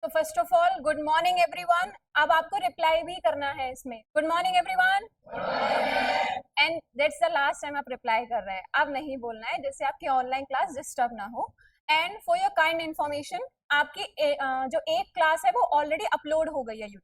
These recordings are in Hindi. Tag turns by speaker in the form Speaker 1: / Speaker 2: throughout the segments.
Speaker 1: तो first of all good morning everyone. अब आपको रिप्लाई भी करना है इसमें। Good morning everyone and that's the last time आप रिप्लाई कर रहे हैं। अब नहीं बोलना है जिससे आपकी ऑनलाइन क्लास डिस्टर्ब ना हो। And for your kind information, आपकी जो एक क्लास है वो ऑलरेडी अपलोड हो गई है यूट्यूब,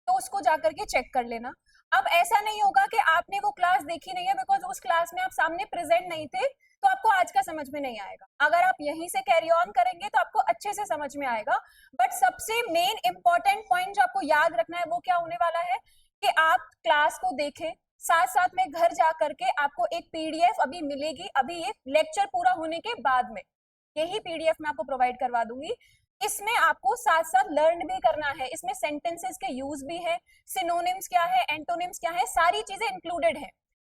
Speaker 1: तो उसको जाकर के चेक कर लेना। अब ऐसा नहीं होगा कि आपने वो क्लास देखी नहीं है बिकॉज उस क्लास में आप सामने प्रेजेंट नहीं थे तो आपको आज का समझ में नहीं आएगा। अगर आप यहीं से कैरी ऑन करेंगे तो आपको अच्छे से समझ में आएगा। बट सबसे मेन इंपॉर्टेंट पॉइंट जो आपको याद रखना है वो क्या होने वाला है कि आप क्लास को देखें, साथ साथ में घर जा करके आपको एक पीडीएफ अभी मिलेगी, अभी ये लेक्चर पूरा होने के बाद में यही पीडीएफ मैं आपको प्रोवाइड करवा दूंगी। इसमें आपको साथ साथ लर्न भी करना है। इसमें सेंटेंसेस के यूज भी है, सिनोनिम्स क्या है, एंटोनिम्स क्या है, सारी चीजें इंक्लूडेड है।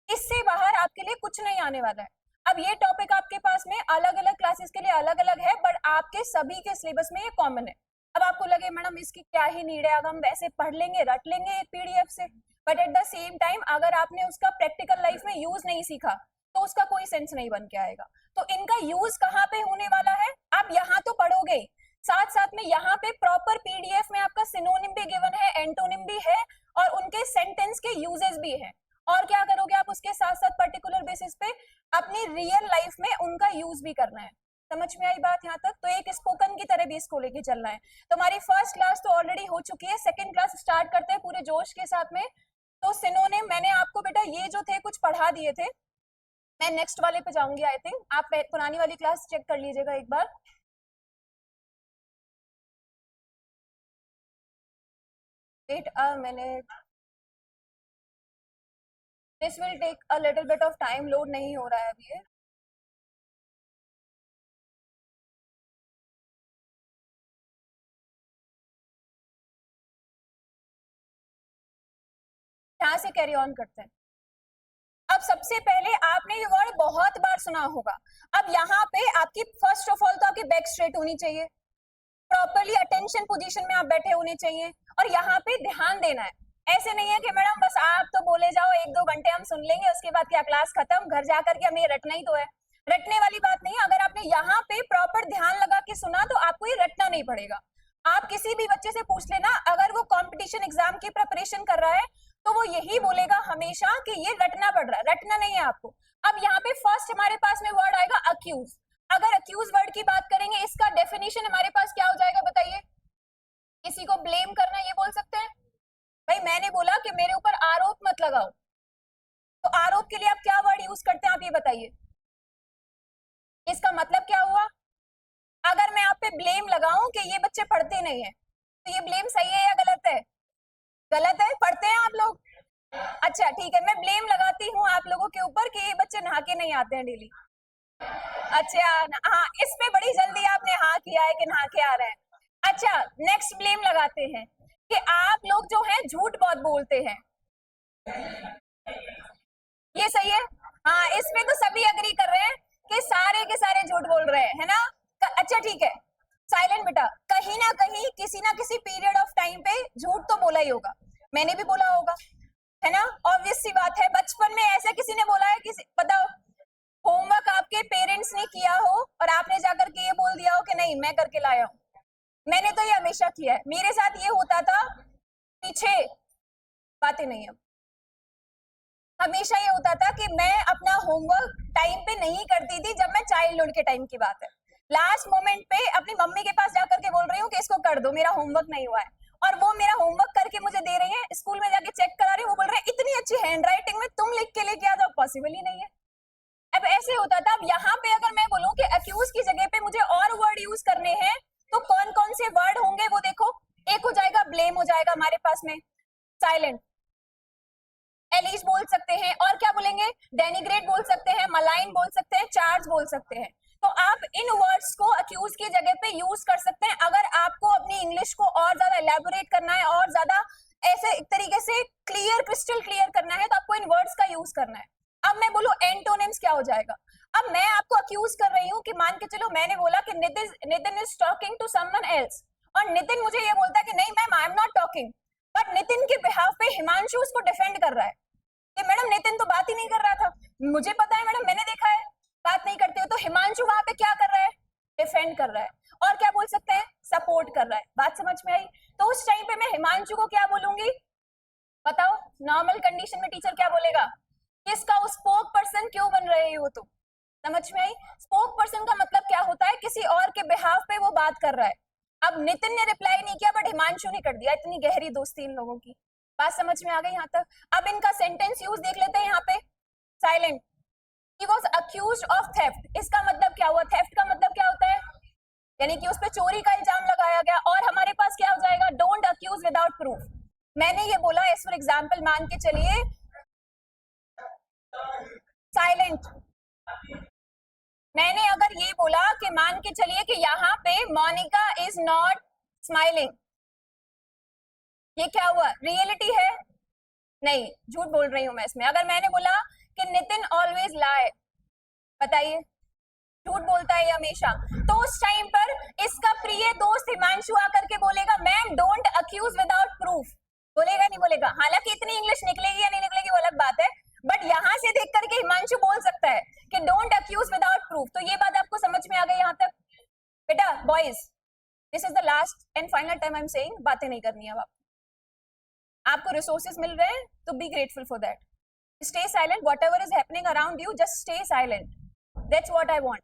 Speaker 1: इससे बाहर आपके लिए कुछ नहीं आने वाला है। अब ये टॉपिक आपके पास में अलग अलग क्लासेस के लिए अलग अलग है, बट आपके सभी के सिलेबस में ये कॉमन है। अब आपको लगे मैडम इसकी क्या ही नीड है, अब हम वैसे पढ़ लेंगे रट लेंगे एक पीडीएफ से, but at the same time अगर आपने उसका प्रैक्टिकल लाइफ में यूज नहीं सीखा तो उसका कोई सेंस नहीं बन के आएगा। तो इनका यूज कहाँ पे होने वाला है, आप यहाँ तो पढ़ोगे, साथ साथ में यहाँ पे प्रॉपर पीडीएफ में आपका सिनोनिम भी गिवन है, एंटोनिम भी है और उनके सेंटेंस के यूजेस भी है। और क्या करोगे आप उसके साथ साथ पर्टिकुलर बेसिस पे अपनी रियल लाइफ में उनका यूज भी करना है। समझ में आई बात यहाँ तक? तो एक स्पोकन की तरह भी इसको लेके चलना है। तो हमारी फर्स्ट क्लास तो ऑलरेडी हो चुकी है, सेकंड क्लास स्टार्ट करते हैं पूरे जोश के साथ में। तो सिनोनिम मैंने आपको बेटा ये जो थे कुछ पढ़ा दिए थे, मैं नेक्स्ट वाले पे जाऊंगी। आई थिंक आप पुरानी वाली क्लास चेक कर लीजिएगा एक बार। Wait a minute, this will take a little bit of time, load नहीं हो रहा है अभी ये। यहाँ से कैरी ऑन करते हैं। अब सबसे पहले आपने ये वर्ड बहुत बार सुना होगा। अब यहाँ पे आपकी फर्स्ट ऑफ ऑल तो आपकी बैक स्ट्रेट होनी चाहिए, प्रॉपरली अटेंशन पोजीशन में आप बैठे होने चाहिए और यहाँ पे ध्यान देना है। ऐसे नहीं है कि मैडम बस आप तो बोले जाओ, एक दो घंटे हम सुन लेंगे उसके बाद क्या क्लास खत्म, घर जाकर के हमें रटना ही तो है। रटने वाली बात नहीं है। अगर आपने यहाँ पे प्रॉपर ध्यान लगा के सुना तो आपको ये रटना नहीं पड़ेगा। आप किसी भी बच्चे से पूछ लेना, अगर वो कंपटीशन एग्जाम की प्रिपरेशन कर रहा है तो वो यही बोलेगा हमेशा कि ये रटना पड़ रहा है, रटना नहीं है आपको। अब यहाँ पे फर्स्ट हमारे पास में वर्ड आएगा अक्यूज। अगर अक्यूज वर्ड की बात करेंगे, इसका डेफिनेशन हमारे पास क्या हो जाएगा बताइए? किसी को ब्लेम करना ये बोल सकते हैं। भाई मैंने बोला कि मेरे ऊपर आरोप मत लगाओ, तो आरोप के लिए आप क्या वर्ड यूज करते हैं आप ये बताइए, इसका मतलब क्या हुआ? अगर मैं आप पे ब्लेम लगाऊं कि ये बच्चे पढ़ते नहीं है, तो ये ब्लेम सही है या गलत है? गलत है। पढ़ते हैं आप लोग? अच्छा ठीक है, मैं ब्लेम लगाती हूँ आप लोगों के ऊपर कि ये बच्चे नहा के नहीं आते हैं डेली। अच्छा हाँ, इस पे बड़ी जल्दी आपने हाँ किया है कि नहा के आ रहे हैं। अच्छा नेक्स्ट ब्लेम लगाते हैं कि आप लोग जो है झूठ बहुत बोलते हैं। ये सही है? हाँ, इसमें तो सभी अग्री कर रहे हैं कि सारे के सारे झूठ बोल रहे हैं, है ना? अच्छा ठीक है, साइलेंट बेटा, कहीं ना कहीं किसी ना किसी पीरियड ऑफ टाइम पे झूठ तो बोला ही होगा, मैंने भी बोला होगा, है ना? ऑब्वियस सी बात है। बचपन में ऐसा किसी ने बोला है, किसी बताओ, होमवर्क आपके पेरेंट्स ने किया हो और आपने जाकर के ये बोल दिया हो कि नहीं मैं करके लाया हूँ? मैंने तो ये हमेशा किया है, मेरे साथ ये होता था। पीछे बातें नहीं है, हमेशा ये होता था कि मैं अपना होमवर्क टाइम पे नहीं करती थी। जब मैं चाइल्डहुड के टाइम की बात है, लास्ट मोमेंट पे अपनी मम्मी के पास जाकर के बोल रही हूँ कि इसको कर दो, मेरा होमवर्क नहीं हुआ है, और वो मेरा होमवर्क करके मुझे दे रही है। स्कूल में जाके चेक करा रही हूँ, वो बोल रहे हैं इतनी अच्छी हैंड राइटिंग में तुम लिख के लेके आ जाओ, पॉसिबल ही नहीं है। अब ऐसे होता था। अब यहाँ पे अगर मैं बोलूं कि अक्यूज की जगह पे मुझे और वर्ड यूज करने हैं तो कौन कौन से वर्ड होंगे वो देखो। एक हो जाएगा ब्लेम, हो जाएगा हमारे पास में, साइलेंट, एलिज बोल सकते हैं, और क्या बोलेंगे, डेनिग्रेट बोल सकते हैं, मलाइन बोल सकते हैं, चार्ज बोल सकते हैं। तो आप इन वर्ड्स को अक्यूज की जगह पे यूज कर सकते हैं। अगर आपको अपनी इंग्लिश को और ज्यादा एलैबोरेट करना है और ज्यादा ऐसे एक तरीके से क्लियर, क्रिस्टल क्लियर करना है तो आपको इन वर्ड्स का यूज करना है। अब मैं बोलूं एंटोनिम्स क्या हो जाएगा? अब मैं आपको अक्यूज कर रही हूँ कि मान के चलो मैंने बोला कि Nitin is talking to someone else, और नितिन मुझे ये बोलता है कि नहीं ma'am I am not talking, but Nitin के बिहाफ पे हिमांशु उसको डिफेंड कर रहा है कि मैडम नितिन तो बात ही नहीं कर रहा था, मुझे पता है मैडम, मैंने देखा है बात नहीं करते हो। तो हिमांशु वहां पे क्या कर रहा है? डिफेंड कर रहा है। और क्या बोल सकते हैं? सपोर्ट सपोर्ट कर रहा है। बात समझ में आई? तो उस टाइम पे मैं हिमांशु को क्या बोलूंगी बताओ? नॉर्मल कंडीशन में टीचर क्या बोलेगा? किसका स्पोक पर्सन क्यों बन रहे हो तुम? समझ में आई? स्पोक पर्सन का मतलब क्या होता है? किसी और के बिहाफ पे वो बात कर रहा है। अब नितिन ने रिप्लाई नहीं किया बट हिमांशु ने कर दिया। इतनी गहरी दोस्ती इन लोगों की। बात समझ में आ गई यहाँ तक? अब इनका सेंटेंस यूज देख लेते हैं यहाँ पे। Silent, he was accused of theft, इसका मतलब क्या हुआ? थेफ्ट का मतलब क्या होता है? यानी कि उस पे चोरी का इल्जाम लगाया गया। और हमारे पास क्या हो जाएगा? Don't accuse without proof. मैंने ये बोला एज फॉर एग्जाम्पल, मान के चलिए साइलेंट, मैंने अगर ये बोला कि मान के चलिए कि यहाँ पे मोनिका इज नॉट स्माइलिंग, ये क्या हुआ? रियलिटी है? नहीं, झूठ बोल रही हूं मैं इसमें। अगर मैंने बोला कि नितिन ऑलवेज लाई, बताइए झूठ बोलता है हमेशा, तो उस टाइम पर इसका प्रिय दोस्त हिमांशु आकर के बोलेगा ma'am don't accuse without proof, बोलेगा नहीं बोलेगा? हालांकि इतनी इंग्लिश निकलेगी या नहीं निकलेगी वो अलग बात है, बट यहां से देख करके हिमांशु बोल सकता है कि डोंट अक्यूज विदाउट प्रूफ। तो ये बात आपको समझ में आ गई यहाँ तक? बेटा boys, this is the last and final time I am saying, बातें नहीं करनी है। अब आपको रिसोर्सेज मिल रहे हैं तो be grateful for that. Stay silent, whatever is happening around you, just stay silent, that's what I want.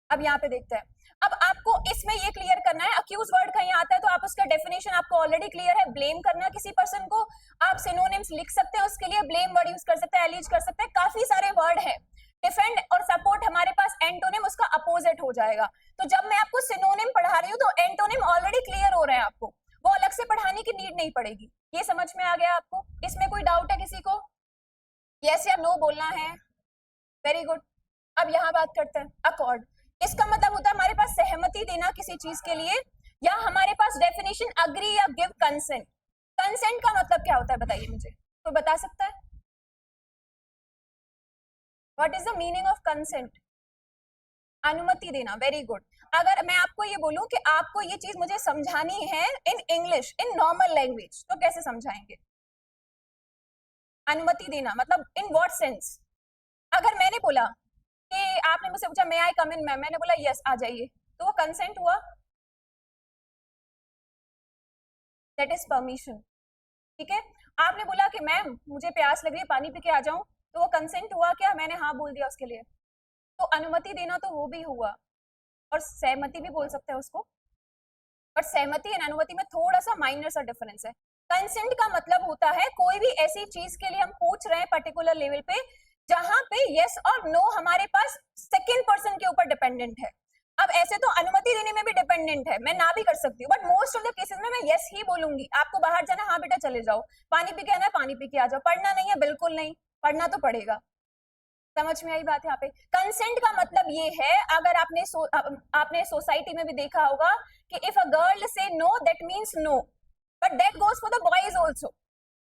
Speaker 1: अब यहाँ पे देखते हैं। अब आपको इसमें ये क्लियर करना है, अक्यूज वर्ड कहीं आता है तो आप उसका डेफिनेशन आपको ऑलरेडी क्लियर है। ब्लेम करना किसी पर्सन को, आप सिनोनिम्स लिख सकते हैं उसके लिए, ब्लेम वर्ड यूज कर सकते हैं, एलिज कर सकते हैं, काफी सारे वर्ड हैं। डिफेंड और सपोर्ट हमारे पास एंटोनिम उसका अपोजिट हो जाएगा। तो जब मैं आपको सिनोनिम पढ़ा रही हूँ तो एंटोनिम ऑलरेडी क्लियर हो रहे हैं आपको, वो अलग से पढ़ाने की नीड नहीं पड़ेगी। ये समझ में आ गया आपको? इसमें कोई डाउट है किसी को? यस या नो बोलना है? Very good. अब यहाँ बात करते हैं अकॉर्ड। इसका मतलब होता है हमारे पास सहमति देना किसी चीज के लिए, या हमारे पास डेफिनेशन अग्री या गिव कंसेंट। कंसेंट का मतलब क्या होता है बताइए मुझे, कोई बता सकता है? What is the meaning of consent? अनुमति देना। Very good. अगर मैं आपको ये बोलूं कि आपको ये चीज मुझे समझानी है in English, in normal language, तो कैसे समझाएंगे? अनुमति देना मतलब इन व्हाट सेंस? अगर मैंने बोला कि आपने मुझसे पूछा मे आई कम इन मैम, मैंने बोला यस आ जाइए, तो वो कंसेंट हुआ? That is permission. ठीक है। आपने बोला कि मैम मुझे प्यास लग रही है पानी पी के आ जाऊं, तो वो कंसेंट हुआ क्या? मैंने हाँ बोल दिया उसके लिए, तो अनुमति देना तो वो भी हुआ। और सहमति भी बोल सकते हैं उसको, पर सहमति और अनुमति में थोड़ा सा माइनर सा डिफरेंस है। कंसेंट का मतलब होता है कोई भी ऐसी चीज के लिए हम पूछ रहे हैं पर्टिकुलर लेवल पे जहां पे यस और नो हमारे पास सेकंड पर्सन के ऊपर डिपेंडेंट है। अब ऐसे तो अनुमति देने में भी डिपेंडेंट है, मैं ना भी कर सकती हूँ, but most of the cases में मैं यस ही बोलूंगी। आपको बाहर जाना, हाँ बेटा चले जाओ, पानी पी के आना है पानी पी के आ जाओ, पढ़ना नहीं है बिल्कुल नहीं, पढ़ना तो पड़ेगा। समझ में आई बात? यहाँ पे कंसेंट का मतलब ये है, अगर आपने सोसाइटी में भी देखा होगा कि if a girl say no that means no, but that goes for the boys also.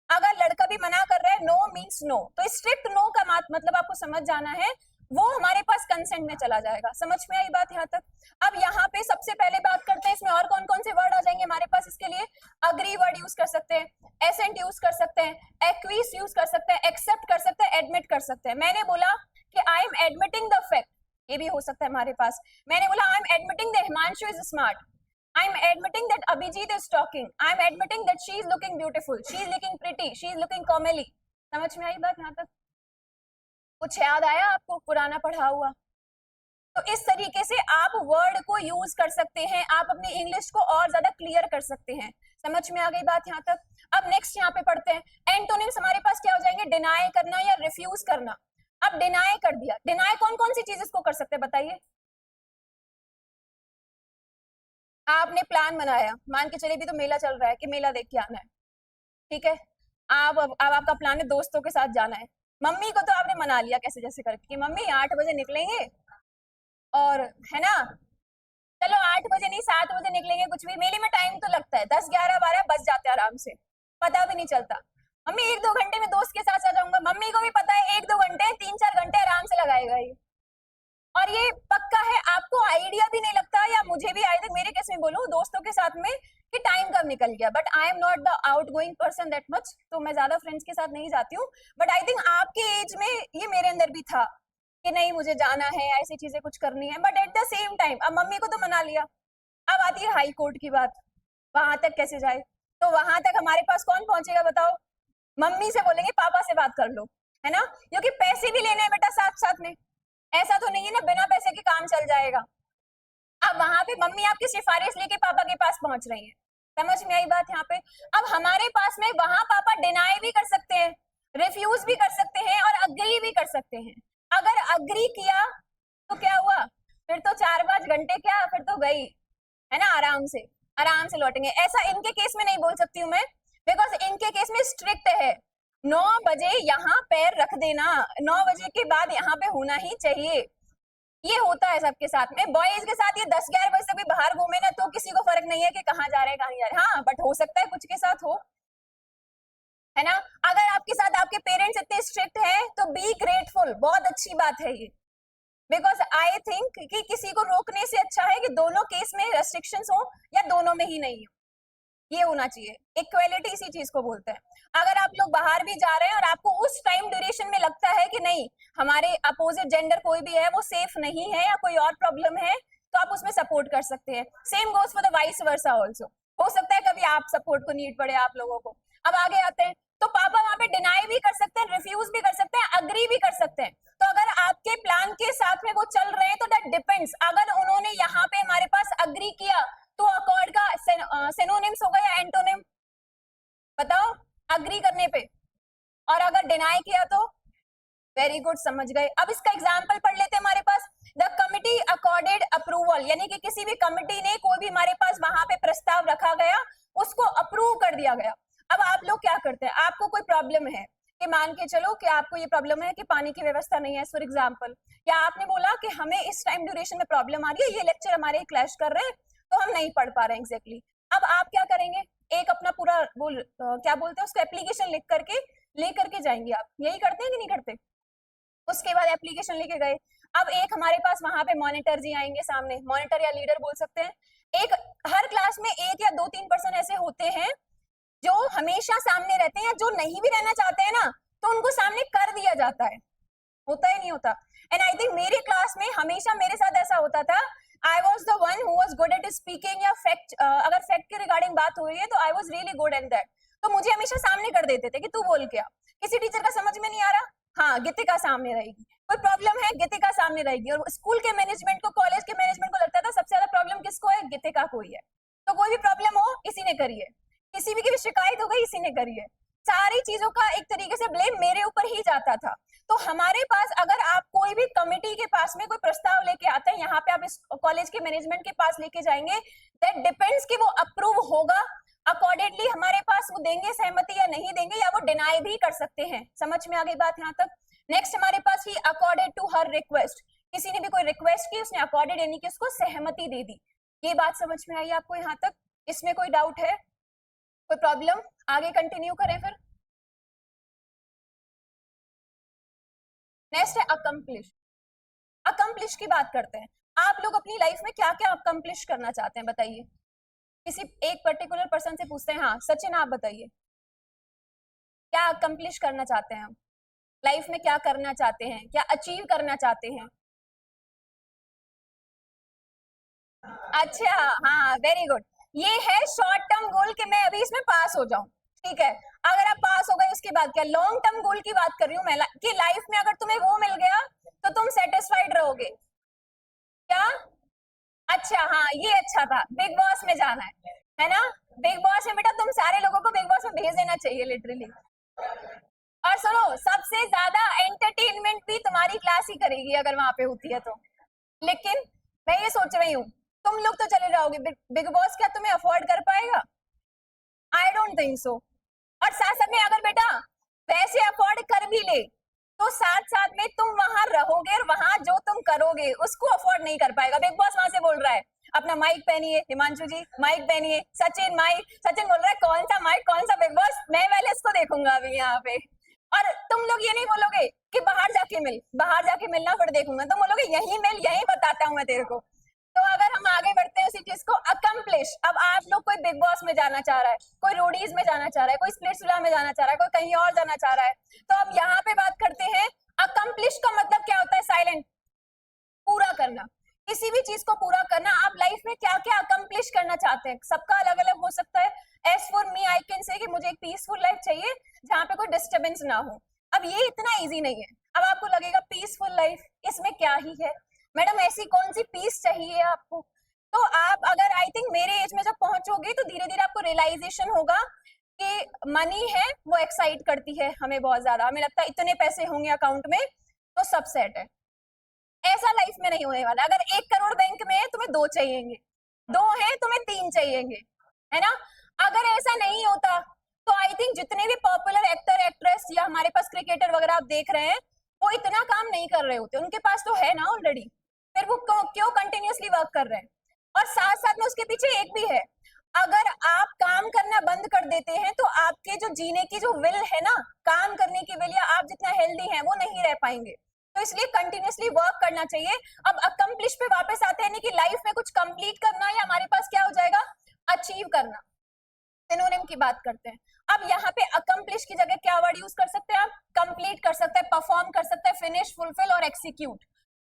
Speaker 1: अगर लड़का भी मना कर रहा है नो मीन्स नो, तो स्ट्रिक्ट नो का मतलब आपको समझ जाना है, वो हमारे पास कंसेंट में चला जाएगा। समझ में आई बात यहाँ तक? अब यहाँ पे सबसे पहले बात करते हैं इसमें और कौन कौन से वर्ड आ जाएंगे हमारे पास इसके लिए। अग्री वर्ड यूज कर सकते हैं, एसेंट यूज कर सकते हैं, एक्विस यूज कर सकते हैं, एक्सेप्ट कर सकते हैं, एडमिट कर सकते हैं। मैंने बोला कि I M admitting the fact, ये भी हो सकता है हमारे पास। मैंने बोला I am admitting that Himanshu is smart, I am admitting that Abhijit is talking. I am admitting that she is looking beautiful. She is looking pretty. She is looking comely. समझ में आई बात यहाँ तक? कुछ याद आया आपको पुराना पढ़ा हुआ? तो इस तरीके से आप वर्ड को यूज कर सकते हैं, आप अपनी इंग्लिश को और ज्यादा क्लियर कर सकते हैं। समझ में आ गई बात यहाँ तक? अब नेक्स्ट यहाँ पे पढ़ते हैं एंटोनिम्स। हमारे पास क्या हो जाएंगे? डिनाई करना या रिफ्यूज करना। अब डिनाई कर दिया, डिनाई कौन कौन सी चीज इसको कर सकते हैं बताइए? आपने प्लान बनाया, मान के चलिए भी तो मेला चल रहा है कि मेला देख के आना है, ठीक है। अब आपका प्लान है दोस्तों के साथ जाना है, मम्मी को तो आपने मना लिया कैसे जैसे करके कि मम्मी 8 बजे निकलेंगे, और है ना, चलो 8 बजे नहीं 7 बजे निकलेंगे, कुछ भी मेले में टाइम तो लगता है 10 11 12 बज जाते हैं आराम से, पता भी नहीं चलता। मम्मी 1-2 घंटे में दोस्त के साथ आ जाऊंगा, मम्मी को भी पता है 1-2 घंटे 3-4 घंटे आराम से लगाएगा ये, और ये पक्का है आपको आइडिया भी नहीं लगता, या मुझे भी आई थिंक मेरे केस में बोलूं दोस्तों के साथ में कि टाइम कब निकल गया। But I am not the out going person that much, तो मैं ज्यादा फ्रेंड्स के साथ नहीं जाती हूँ, बट आई थिंक आपके एज में ये मेरे अंदर भी था कि नहीं मुझे जाना है, ऐसी चीजें कुछ करनी है, but at the same time अब मम्मी को तो मना लिया, अब आती है हाई कोर्ट की बात, वहां तक कैसे जाए? तो वहां तक हमारे पास कौन पहुंचेगा बताओ? मम्मी से बोलेंगे पापा से बात कर लो, है ना, क्योंकि पैसे भी लेने हैं बेटा साथ साथ में। ऐसा तो नहीं है ना बिना पैसे के काम चल जाएगा। अब वहां पे मम्मी आपकी सिफारिश लेके पापा के पास पहुंच रही है, समझ में आई बात यहाँ पे? अब हमारे पास में वहां पापा डिनाई भी कर सकते हैं, रिफ्यूज भी कर सकते हैं और अग्री भी कर सकते हैं। अगर अग्री किया तो क्या हुआ? फिर तो 4-5 घंटे क्या, फिर तो गई, है ना, आराम से लौटेंगे। ऐसा इनके केस में नहीं बोल सकती हूँ मैं, बिकॉज इनके केस में स्ट्रिक्ट है, 9 बजे यहाँ पैर रख देना, 9 बजे के बाद यहाँ पे होना ही चाहिए। ये होता है सबके साथ में, बॉयज के साथ ये 10-11 बजे तक भी बाहर घूमे ना तो किसी को फर्क नहीं है कि कहाँ जा रहे हैं कहाँ नहीं जा रहे। हाँ, बट हो सकता है कुछ के साथ हो, है ना। अगर आपके साथ आपके पेरेंट्स इतने स्ट्रिक्ट हैं तो बी ग्रेटफुल, बहुत अच्छी बात है ये, बिकॉज आई थिंक कि किसी को रोकने से अच्छा है कि दोनों केस में रेस्ट्रिक्शंस हो या दोनों में ही नहीं हो, ये होना चाहिए। इक्वेलिटी इसी चीज को बोलते हैं। अगर आप लोग बाहर भी जा रहे हैं और आपको उस टाइम ड्यूरेशन में लगता है कि नहीं हमारे अपोजिट जेंडर कोई भी है वो सेफ नहीं है या कोई और प्रॉब्लम है, तो आप उसमें सपोर्ट कर सकते हैं। Same goes for the vice versa also, हो सकता है कभी आप सपोर्ट को नीड पड़े आप लोगों को। अब आगे आते हैं, तो पापा वहां पे डिनाई भी कर सकते हैं, रिफ्यूज भी कर सकते हैं, अग्री भी कर सकते हैं। तो अगर आपके प्लान के साथ में वो चल रहे हैं तो दैट डिपेंड्स। अगर उन्होंने यहाँ पे हमारे पास अग्री किया तो अकॉर्ड का सिनोनिम्स होगा या एंटोनिम बताओ अग्री करने पे? और अगर डिनाई किया तो? वेरी गुड, समझ गए। अब इसका एग्जांपल पढ़ लेते हैं। हमारे पास द कमिटी अकॉर्डेड अप्रूवल, यानी कि किसी भी कमिटी ने कोई भी हमारे पास वहां पे प्रस्ताव रखा गया, उसको अप्रूव कर दिया गया। अब आप लोग क्या करते हैं, आपको कोई प्रॉब्लम है कि मान के चलो कि आपको ये प्रॉब्लम है कि पानी की व्यवस्था नहीं है फॉर एग्जाम्पल, या आपने बोला कि हमें इस टाइम ड्यूरेशन में प्रॉब्लम आ रही है, ये लेक्चर हमारे क्लैश कर रहे हैं तो हम नहीं पढ़ पा रहे हैं एग्जैक्टली। अब आप क्या करेंगे, एक अपना पूरा क्या बोलते हैं उसको, एप्लीकेशन लिख करके ले करके जाएंगे। आप यही करते हैं कि नहीं करते? उसके बाद एप्लीकेशन लेके गए। अब एक हमारे पास वहां पे मॉनिटर जी आएंगे सामने, मॉनिटर या लीडर बोल सकते हैं। एक हर क्लास में 1 या 2-3 पर्सन ऐसे होते हैं जो हमेशा सामने रहते हैं, जो नहीं भी रहना चाहते हैं ना तो उनको सामने कर दिया जाता है, होता ही नहीं होता। एंड आई थिंक मेरी क्लास में हमेशा मेरे साथ ऐसा होता था, I was the one who was good at speaking, या फैक्ट अगर फैक्ट के रिगार्डिंग बात हो रही है तो I was really good at that. तो मुझे हमेशा सामने कर देते थे कि तू बोल क्या, किसी टीचर का समझ में नहीं आ रहा, हाँ गीतिका सामने रहेगी, कोई प्रॉब्लम है गीतिका सामने रहेगी। और स्कूल के मैनेजमेंट को, कॉलेज के मैनेजमेंट को लगता था सबसे ज्यादा प्रॉब्लम किसको है, गीतिका को ही है। तो कोई भी प्रॉब्लम हो इसी ने करी है, किसी भी की शिकायत हो गई इसी ने करी है, सारी चीजों का एक तरीके से ब्लेम मेरे ऊपर ही जाता था। तो हमारे पास अगर आप कोई भी कमिटी के पास में कोई प्रस्ताव लेके आते हैं, यहाँ पे आप इस कॉलेज के मैनेजमेंट के पास लेके जाएंगे, दैट डिपेंड्स कि वो अप्रूव होगा अकॉर्डिंगली हमारे पास, वो देंगे सहमति या नहीं देंगे, या वो डिनाई भी कर सकते हैं। समझ में आ गई बात यहाँ तक? नेक्स्ट हमारे पास ही अकॉर्डेड टू हर रिक्वेस्ट, किसी ने भी कोई रिक्वेस्ट की उसने अकॉर्डेड यानी कि उसको सहमति दे दी। ये बात समझ में आई आपको यहाँ तक? इसमें कोई डाउट है, कोई प्रॉब्लम? आगे कंटिन्यू करें फिर। नेक्स्ट है अकम्प्लिश। अकम्प्लिश की बात करते हैं। आप लोग अपनी लाइफ में क्या क्या अकम्प्लिश करना चाहते हैं बताइए? किसी एक पर्टिकुलर पर्सन से पूछते हैं। हाँ सचिन आप बताइए, क्या अकम्प्लिश करना चाहते हैं हम लाइफ में, क्या करना चाहते हैं, क्या अचीव करना चाहते हैं? अच्छा, हाँ वेरी गुड। ये है शॉर्ट टर्म गोल कि मैं अभी इसमें पास हो जाऊं, ठीक है। अगर आप पास हो गए उसके बाद क्या, लॉन्ग टर्म गोल की बात कर रही हूँ मैं कि लाइफ में अगर तुम्हें वो मिल गया तो तुम सेटिस्फाइड रहोगे क्या? अच्छा हाँ, ये अच्छा था, बिग बॉस में जाना है ना? बिग बॉस में बेटा तुम सारे लोगों को बिग बॉस में भेज देना चाहिए लिटरली। और सुनो, सबसे ज्यादा एंटरटेनमेंट भी तुम्हारी क्लास ही करेगी अगर वहां पे होती है तो। लेकिन मैं ये सोच रही हूँ, तुम लोग तो चले जाओगे, बिग बॉस क्या तुम्हें अफोर्ड कर पाएगा? I don't think so. और साथ साथ में अगर बेटा वैसे अफोर्ड कर भी ले तो साथ साथ में तुम वहां रहोगे और वहां जो तुम करोगे उसको अफोर्ड नहीं कर पाएगा। बिग बॉस वहां से बोल रहा है अपना माइक पहनिए, हिमांशु जी माइक पहनिए, सचिन माइक, सचिन बोल रहा है कौन सा माइक कौन सा बिग बॉस, मैं पहले इसको देखूंगा अभी यहाँ पे। और तुम लोग ये नहीं बोलोगे कि बाहर जाके मिल, बाहर जाके मिलना फिर देखूंगा, तुम बोलोगे यही मिल, यही बताता हूँ मैं तेरे को। तो अगर हम आगे बढ़ते हैं उसी चीज को, अकम्प्लिश। अब आप लोग, कोई बिग बॉस में जाना चाह रहा है, कोई रोडीज में जाना चाह रहा है, कोई स्प्लिट्सविला में जाना चाह रहा है, कोई कहीं और जाना चाह रहा है। तो अब यहाँ पे बात करते हैं अकम्प्लिश का मतलब क्या होता है, साइलेंट, पूरा करना। किसी भी चीज को पूरा करना, आप लाइफ में क्या क्या अकम्प्लिश करना चाहते हैं, सबका अलग अलग हो सकता है. As for me I can say कि मुझे एक पीसफुल लाइफ चाहिए जहाँ पे कोई डिस्टर्बेंस ना हो. अब ये इतना इजी नहीं है. अब आपको लगेगा पीसफुल लाइफ, इसमें क्या ही है मैडम, ऐसी कौन सी पीस चाहिए आपको. तो आप अगर आई थिंक मेरे एज में जब पहुंचोगे तो धीरे धीरे आपको रियलाइजेशन होगा कि मनी है वो एक्साइट करती है हमें बहुत ज्यादा. हमें लगता है इतने पैसे होंगे अकाउंट में तो सब सेट है. ऐसा लाइफ में नहीं होने वाला. अगर 1 करोड़ बैंक में है तुम्हें 2 चाहिएंगे, 2 है तुम्हें 3 चाहिएंगे, है ना. अगर ऐसा नहीं होता तो आई थिंक जितने भी पॉपुलर एक्टर एक्ट्रेस या हमारे पास क्रिकेटर वगैरह आप देख रहे हैं वो इतना काम नहीं कर रहे होते. उनके पास तो है ना ऑलरेडी, फिर वो क्यों कंटिन्यूअसली वर्क कर रहे हैं. और साथ साथ में उसके पीछे एक भी है, अगर आप काम करना बंद कर देते हैं तो आपके जो जीने की जो विल है ना, काम करने की विल, या आप जितना हेल्दी हैं वो नहीं रह पाएंगे. तो इसलिए कंटिन्यूअसली वर्क करना चाहिए. अब अकम्प्लिश पे वापस आते हैं कि लाइफ में कुछ कंप्लीट करना या हमारे पास क्या हो जाएगा, अचीव करना. सिनोनिम की बात करते हैं. अब यहाँ पे अकम्प्लिश की जगह क्या वर्ड यूज कर सकते हैं आप, कंप्लीट कर सकते हैं, परफॉर्म कर सकते हैं, फिनिश, फुलफिल और एक्सिक्यूट.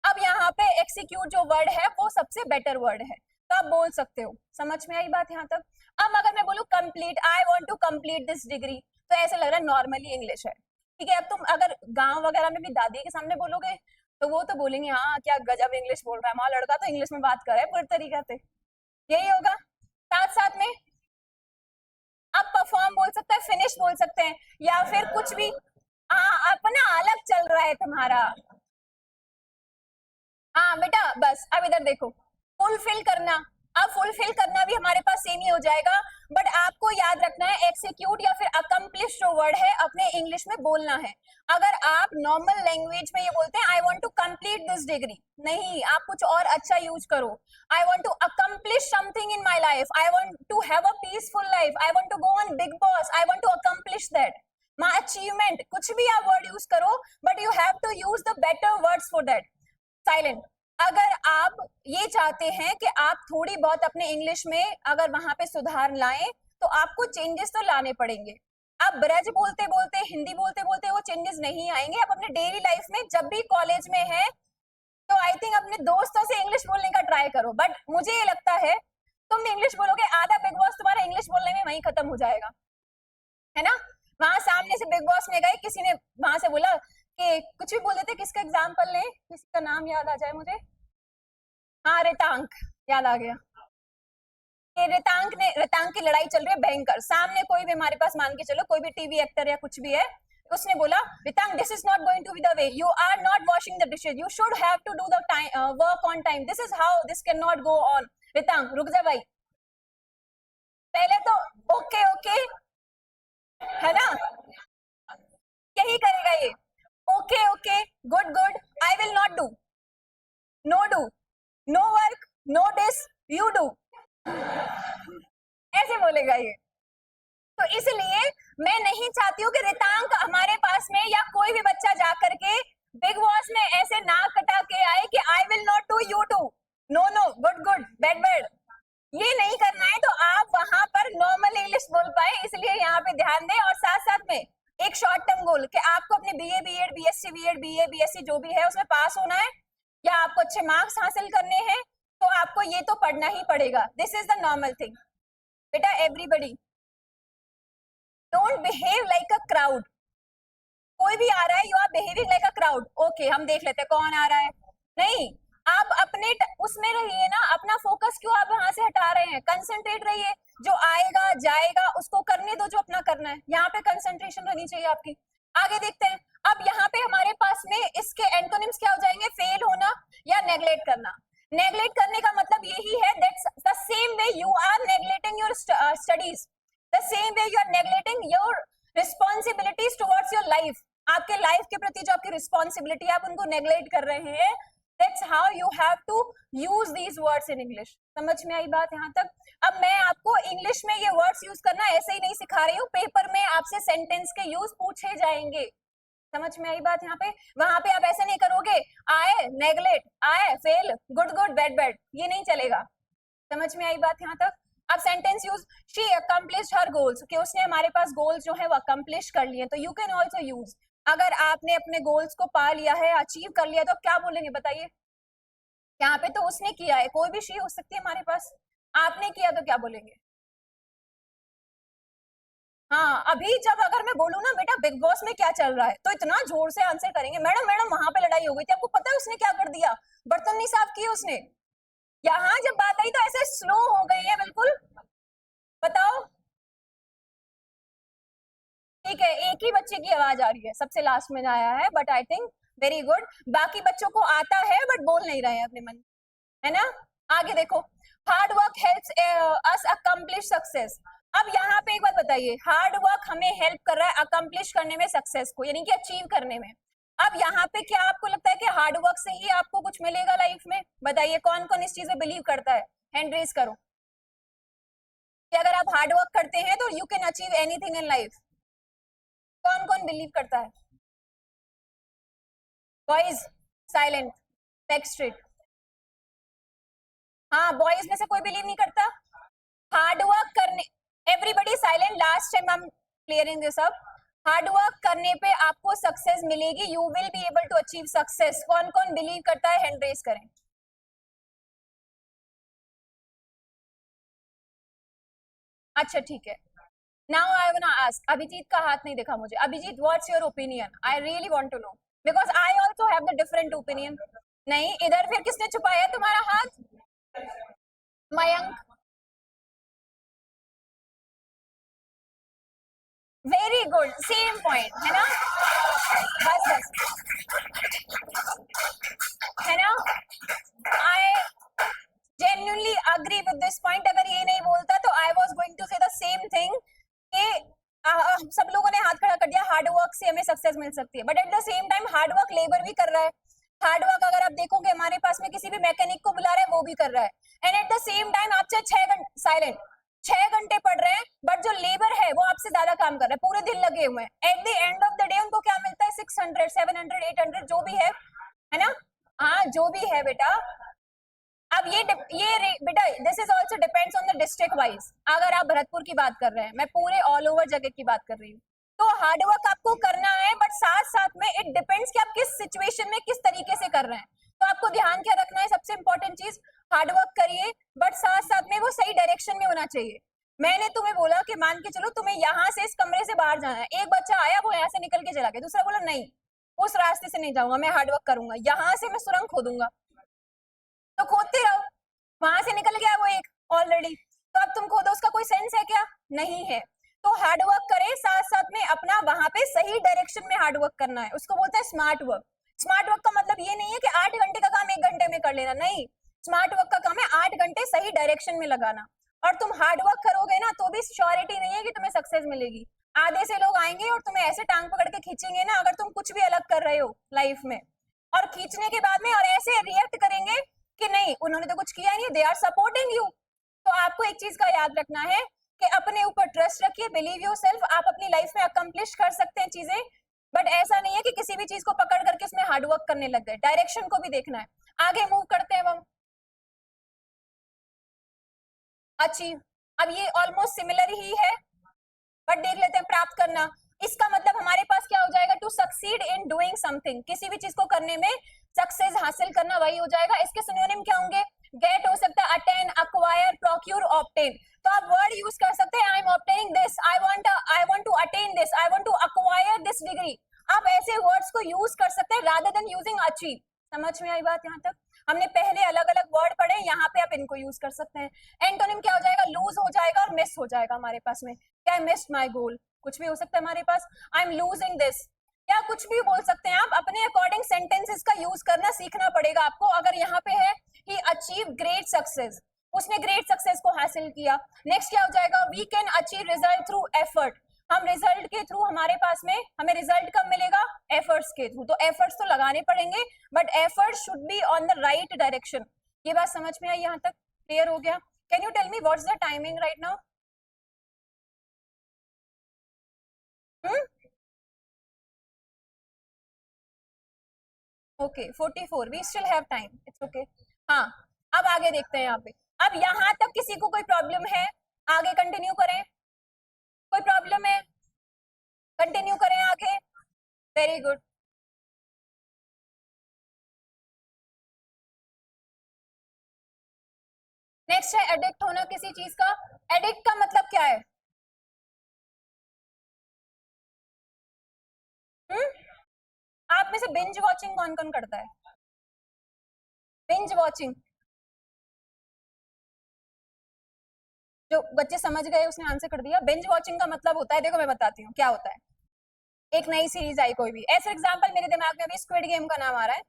Speaker 1: अब यहाँ पे एक्सिक्यूट जो वर्ड है वो सबसे बेटर वर्ड है, तो आप बोल सकते हो. समझ में आई बात यहाँ तक. अब अगर मैं बोलूँ complete, I want to complete this degree, तो ऐसे लग रहा है नॉर्मली इंग्लिश है. ठीक है. अब तुम अगर गांव वगैरह में भी दादी के सामने बोलोगे तो वो तो बोलेंगे हाँ क्या गजब इंग्लिश बोल रहा है, हमारा लड़का तो इंग्लिश में बात कर रहा है पूरी तरीके से. यही होगा. साथ साथ में आप परफॉर्म बोल सकते हैं, फिनिश बोल सकते हैं, या फिर कुछ भी. हाँ अपना अलग चल रहा है तुम्हारा. हाँ बेटा बस अब इधर देखो, फुलफिल करना. अब फुलफिल करना भी हमारे पास सेम ही हो जाएगा, बट आपको याद रखना है एक्सिक्यूट या फिर अकम्प्लिश जो वर्ड है अपने इंग्लिश में बोलना है. अगर आप नॉर्मल लैंग्वेज में ये बोलते हैं I want to complete this degree, नहीं, आप कुछ और अच्छा यूज करो. I want to accomplish something in my life, I want to have a peaceful life, I want to go on Bigg Boss, I want to accomplish that, my achievement. कुछ भी आप वर्ड यूज करो, but you have to use the better words for that. Silent. अगर आप ये चाहते हैं कि आप थोड़ी बहुत अपने इंग्लिश में अगर वहां पे सुधार लाएं तो आपको चेंजेस तो लाने पड़ेंगे. आप ब्रज बोलते बोलते, हिंदी बोलते बोलते वो चेंजेस नहीं आएंगे. आप अपने डेली लाइफ में जब भी कॉलेज में है तो आई थिंक अपने दोस्तों से इंग्लिश बोलने का ट्राई करो. बट मुझे ये लगता है तुम इंग्लिश बोलोगे, आधा बिग बॉस तुम्हारा इंग्लिश बोलने में वहीं खत्म हो जाएगा, है ना. वहां सामने से बिग बॉस में गए, किसी ने वहां से बोला कि कुछ भी बोल देते, किसका एग्जाम्पल लें, किसी का नाम याद आ जाए मुझे. हाँ रितांक, याद आ गया. कि रितांक की लड़ाई चल रही है भयंकर. सामने कोई भी हमारे पास मान के चलो कोई भी टीवी एक्टर या कुछ भी है, उसने बोला Ritank this is not going to be the way, you are not washing the dishes, you should have to do the work on time, this is how this can not go on. Ritank रुक जा भाई, पहले तो ओके ओके, है ना, यही करेगा ये. Okay okay, good good, I will not do, no do, no work, no this, you do, ऐसे बोलेगा ये. तो इसलिए मैं नहीं चाहती हूँ कि रितांक हमारे पास में या कोई भी बच्चा जाकर के बिग बॉस में ऐसे नाक कटा के आए कि I will not do, you do, no no, good good, bad bad. ये नहीं करना है. तो आप वहां पर नॉर्मल इंग्लिश बोल पाए, इसलिए यहाँ पे ध्यान दें. और साथ साथ में एक शॉर्ट टर्म गोल कि आपको अपने BA BEd BSc BEd BA BSc जो भी है उसमें पास होना है या आपको अच्छे मार्क्स हासिल करने हैं, तो आपको ये तो पढ़ना ही पड़ेगा. This is the normal thing. बेटा everybody don't behave like a crowd. कोई भी आ रहा है, you are behaving like a crowd, okay हम देख लेते हैं कौन आ रहा है. नहीं, आप अपने उसमें रहिए ना. अपना फोकस क्यों आप वहां से हटा रहे हैं, कंसंट्रेट रहिए. जो आएगा जाएगा उसको करने दो जो अपना करना है. यहाँ पे कंसंट्रेशन रहनी चाहिए आपकी. आगे देखते हैं. अब यहाँ पे हमारे पास में इसके एंटोनिम्स क्या हो जाएंगे, फेल होना या नेग्लेक्ट करना. नेग्लेक्ट करने का मतलब यही है that's the same way you are neglecting your studies, the same way you are neglecting your responsibilities towards your life. आपके लाइफ के प्रति जो आपकी रिस्पॉन्सिबिलिटी आप उनको नेग्लेक्ट कर रहे हैं. That's how you have to use these words in English. समझ में आई बात यहाँ तक. अब मैं आपको इंग्लिश में ये वर्ड्स यूज करना ऐसे ही नहीं सिखा रही हूँ, पेपर में आपसे सेंटेंस के यूज पूछे जाएंगे. समझ में आई बात यहाँ पे. वहां पे आप ऐसे नहीं करोगे आए नेग्लेक्ट, आए fail, good good, bad bad, ये नहीं चलेगा. समझ में आई बात यहाँ तक. अब sentence use, she accomplished her goals, कि उसने हमारे पास गोल्स जो है वो अकम्प्लिश कर लिए. तो यू कैन ऑल्सो यूज, अगर आपने अपने गोल्स को पा लिया है, अचीव कर लिया, तो क्या बोलेंगे बताइए. यहाँ पे तो उसने किया है, कोई भी शी हो सकती है हमारे पास, आपने किया तो क्या बोलेंगे? हाँ, अभी जब अगर मैं बोलूँ ना बेटा बिग बॉस में क्या चल रहा है, तो इतना जोर से आंसर करेंगे, मैडम मैडम वहां पे लड़ाई हो गई थी, आपको पता है उसने क्या कर दिया, बर्तन नहीं साफ किए उसने। यहाँ जब बात आई तो ऐसे स्लो हो गई है बिल्कुल। बताओ। ठीक है, एक ही बच्चे की आवाज आ रही है, सबसे लास्ट में आया है, but I think very good. बाकी बच्चों को आता है बट बोल नहीं रहे हैं अपने मन, है ना? आगे देखो, hard work helps us accomplish success. अब यहाँ पे एक बात बताइए, हार्ड वर्क हमें हेल्प कर रहा है अकम्प्लिश करने में सक्सेस को, यानी कि अचीव करने में। अब यहाँ पे क्या आपको लगता है कि हार्ड वर्क से ही आपको कुछ मिलेगा लाइफ में? बताइए कौन कौन इस चीज में बिलीव करता है, हैंड रेज करो कि अगर आप हार्ड वर्क करते हैं तो you can achieve anything in life. कौन कौन बिलीव करता है? Boys silent, back straight. हाँ, बॉयज में से कोई बिलीव नहीं करता हार्ड वर्क करने। एवरीबडी साइलेंट, लास्ट टाइम हम clearing this up. Hard work करने पे आपको सक्सेस मिलेगी, you will be able to achieve success. कौन कौन बिलीव करता है, हैंड रेज करें। अच्छा ठीक है, now I want to ask, Abhijit का हाथ नहीं देखा मुझे, Abhijit what's your opinion, I really want to know, because I also have the different opinion. नहीं, इधर फिर किसने छुपाया तुम्हारा हाथ? Mayank. Very good, same point है ना, बस बस, है ना? आई genuinely agree with this point। अगर ये नहीं बोलता तो I was going to say the same thing कि सब लोगों ने हाथ खड़ा कर दिया, हार्ड वर्क से हमें सक्सेस मिल सकती है, but at the same time hard work labour भी कर रहा है। हार्ड वर्क अगर आप देखोगे हमारे पास में किसी भी मैकेनिक को बुला रहे हैं वो भी कर रहा है, and at the same time आप चाहे 6 घंटे साइलेंट 6 घंटे पढ़ रहे हैं, बट जो लेबर है वो आपसे ज्यादा काम कर रहा है, पूरे दिन लगे हुए हैं, at the end of the day उनको क्या मिलता है? 600 700 800 जो भी है ना? हाँ जो भी है बेटा। अब ये बेटा this is also depends on the district wise. अगर आप भरतपुर की बात कर रहे हैं, मैं पूरे ऑल ओवर जगह की बात कर रही हूँ, तो हार्ड वर्क आपको करना है, बट साथ साथ में इट डिपेंड्स कि आप किस सिचुएशन में किस तरीके से कर रहे हैं। तो आपको ध्यान क्या रखना है, सबसे इंपॉर्टेंट चीज, हार्ड वर्क करिए बट साथ साथ में वो सही डायरेक्शन में होना चाहिए। मैंने तुम्हें बोला कि मान के चलो तुम्हें यहाँ से इस कमरे से बाहर जाना है, एक बच्चा आया वो यहाँ से निकल के चला गया, दूसरा बोला नहीं उस रास्ते से नहीं जाऊंगा, मैं हार्ड वर्क करूंगा, यहाँ से मैं सुरंग खोदूंगा, तो खोदते रहो, वहां से निकल गया वो एक ऑलरेडी, तो अब तुम खोदो, उसका कोई सेंस है क्या? नहीं है। तो हार्ड वर्क करे साथ साथ में अपना वहां पे सही डायरेक्शन में हार्ड वर्क करना है, उसको बोलते हैं स्मार्ट वर्क। स्मार्ट वर्क का मतलब ये नहीं है कि 8 घंटे का काम 1 घंटे में कर लेना, नहीं, स्मार्ट वर्क का काम है 8 घंटे सही डायरेक्शन में लगाना। और तुम हार्ड वर्क करोगे ना तो भी श्योरिटी नहीं है कि तुम्हें सक्सेस मिलेगी। आधे से लोग आएंगे और तुम्हें ऐसे टांग पकड़ के खींचेंगे ना, अगर तुम कुछ भी अलग कर रहे हो लाइफ में, और खींचने के बाद में और ऐसे रिएक्ट करेंगे कि नहीं उन्होंने तो कुछ किया नहीं, दे आर सपोर्टिंग यू। तो आपको एक चीज का याद रखना है कि अपने ऊपर ट्रस्ट रखिए, बिलीव योर सेल्फ, आप अपनी लाइफ में अकम्प्लिश कर सकते हैं चीजें, बट ऐसा नहीं है कि किसी भी चीज को पकड़ करके उसमें हार्ड वर्क करने लग गए, डायरेक्शन को भी देखना है। आगे मूव करते हैं हम, अचीव। अब ये ऑलमोस्ट सिमिलर ही है, बट देख लेते हैं, प्राप्त करना, इसका मतलब हमारे पास क्या हो जाएगा? To succeed in doing something, किसी भी चीज को करने में सक्सेस हासिल करना, वही हो जाएगा। इसके सिनोनिम क्या होंगे? गेट हो सकता है, अटेन, अक्वायर, प्रोक्यूर, ऑब्टेन। तो आप वर्ड यूज कर सकते हैं, I am obtaining this, I want to attain this, I want to acquire this degree. आप ऐसे वर्ड्स को यूज कर सकते हैं रादर देन यूजिंग अचीव। समझ में आई बात? यहाँ तक हमने पहले अलग अलग वर्ड पढ़े, यहाँ पे आप इनको यूज कर सकते हैं। एंटोनिम क्या हो जाएगा? लूज हो जाएगा और मिस हो जाएगा हमारे पास में, क्या? मिस्ड माई गोल, कुछ भी हो सकता है हमारे पास। आई एम लूजिंग दिस, या कुछ भी बोल सकते हैं आप, अपने अकॉर्डिंग सेंटेंसेस का यूज करना सीखना पड़ेगा आपको। अगर यहाँ पे है ही अचीव ग्रेट सक्सेस, उसने ग्रेट सक्सेस को हासिल किया। नेक्स्ट क्या हो जाएगा? We can achieve result through effort, हम रिजल्ट के थ्रू, हमारे पास में हमें रिजल्ट कब मिलेगा? एफर्ट्स के थ्रू। तो एफर्ट्स तो लगाने पड़ेंगे, but effort should be on the right direction. ये बात समझ में आई? यहाँ तक क्लियर हो गया? Can you tell me what's the timing right now? Okay 44, we still have time, it's okay. हाँ, अब आगे देखते हैं यहाँ पे। अब यहाँ तक किसी को कोई प्रॉब्लम है? आगे कंटिन्यू करें? कोई प्रॉब्लम है? कंटिन्यू करें आगे? Very good. नेक्स्ट है एडिक्ट होना किसी चीज का। एडिक्ट का मतलब क्या है? हम्म आप में से बिंज वॉचिंग कौन कौन करता है? बिंज वॉचिंग जो बच्चे समझ गए उसने आंसर कर दिया। बिंज वॉचिंग का मतलब होता है, देखो मैं बताती हूँ क्या होता है। एक नई सीरीज आई कोई भी, ऐसे एग्जांपल मेरे दिमाग में अभी स्क्विड गेम का नाम आ रहा है,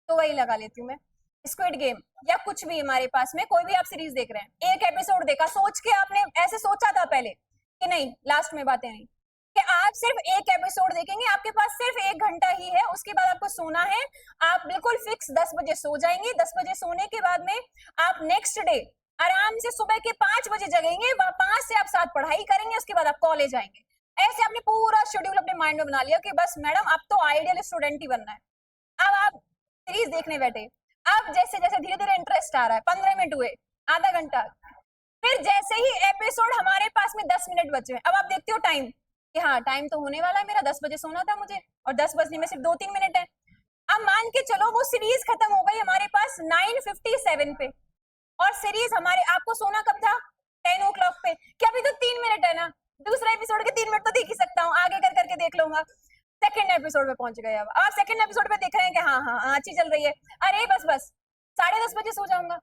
Speaker 1: तो वही लगा लेती हूँ मैं। स्क्विड गेम या कुछ भी हमारे पास में कोई भी आप सीरीज देख रहे हैं, एक एपिसोड देखा, सोच के आपने ऐसे सोचा था पहले कि नहीं, लास्ट में बातें नहीं, कि आप सिर्फ एक एपिसोड देखेंगे, आपके पास सिर्फ 1 घंटा ही है, उसके बाद आपको सोना है। आप बिल्कुल फिक्स 10 बजे सो जाएंगे। 10 बजे सोने के बाद में आप नेक्स्ट डे आराम से सुबह के 5 बजे जगेंगे, वहां 5 से आप 7 पढ़ाई करेंगे, उसके बाद आप कॉलेज आएंगे। ऐसे आपने पूरा शेड्यूल अपने माइंड में बना लिया कि बस मैडम अब तो आइडियल स्टूडेंट ही बनना है। अब आप सीरीज देखने बैठे, अब जैसे जैसे धीरे धीरे इंटरेस्ट आ रहा है, 15 मिनट हुए, आधा घंटा, फिर जैसे ही एपिसोड हमारे पास में 10 मिनट बचे हैं, अब आप देखते हो टाइम कि हाँ टाइम तो होने वाला है मेरा, 10 बजे सोना था मुझे, और 10 बजने में सिर्फ 2-3 मिनट है। अब मान के चलो वो सीरीज खत्म हो गई हमारे पास 9:57 पे, और सीरीज हमारे आपको सोना कब था? 10 o'clock पे। क्या अभी तो 3 मिनट है ना, दूसरा एपिसोड के 3 मिनट तो देख ही सकता हूँ, आगे कर करके देख लूंगा। सेकंड एपिसोड पे पहुंच गए, अब आप सेकंड एपिसोड पे देख रहे हैं कि हाँ हाँ अच्छी चल रही है, अरे बस बस 10:30 बजे सो जाऊंगा,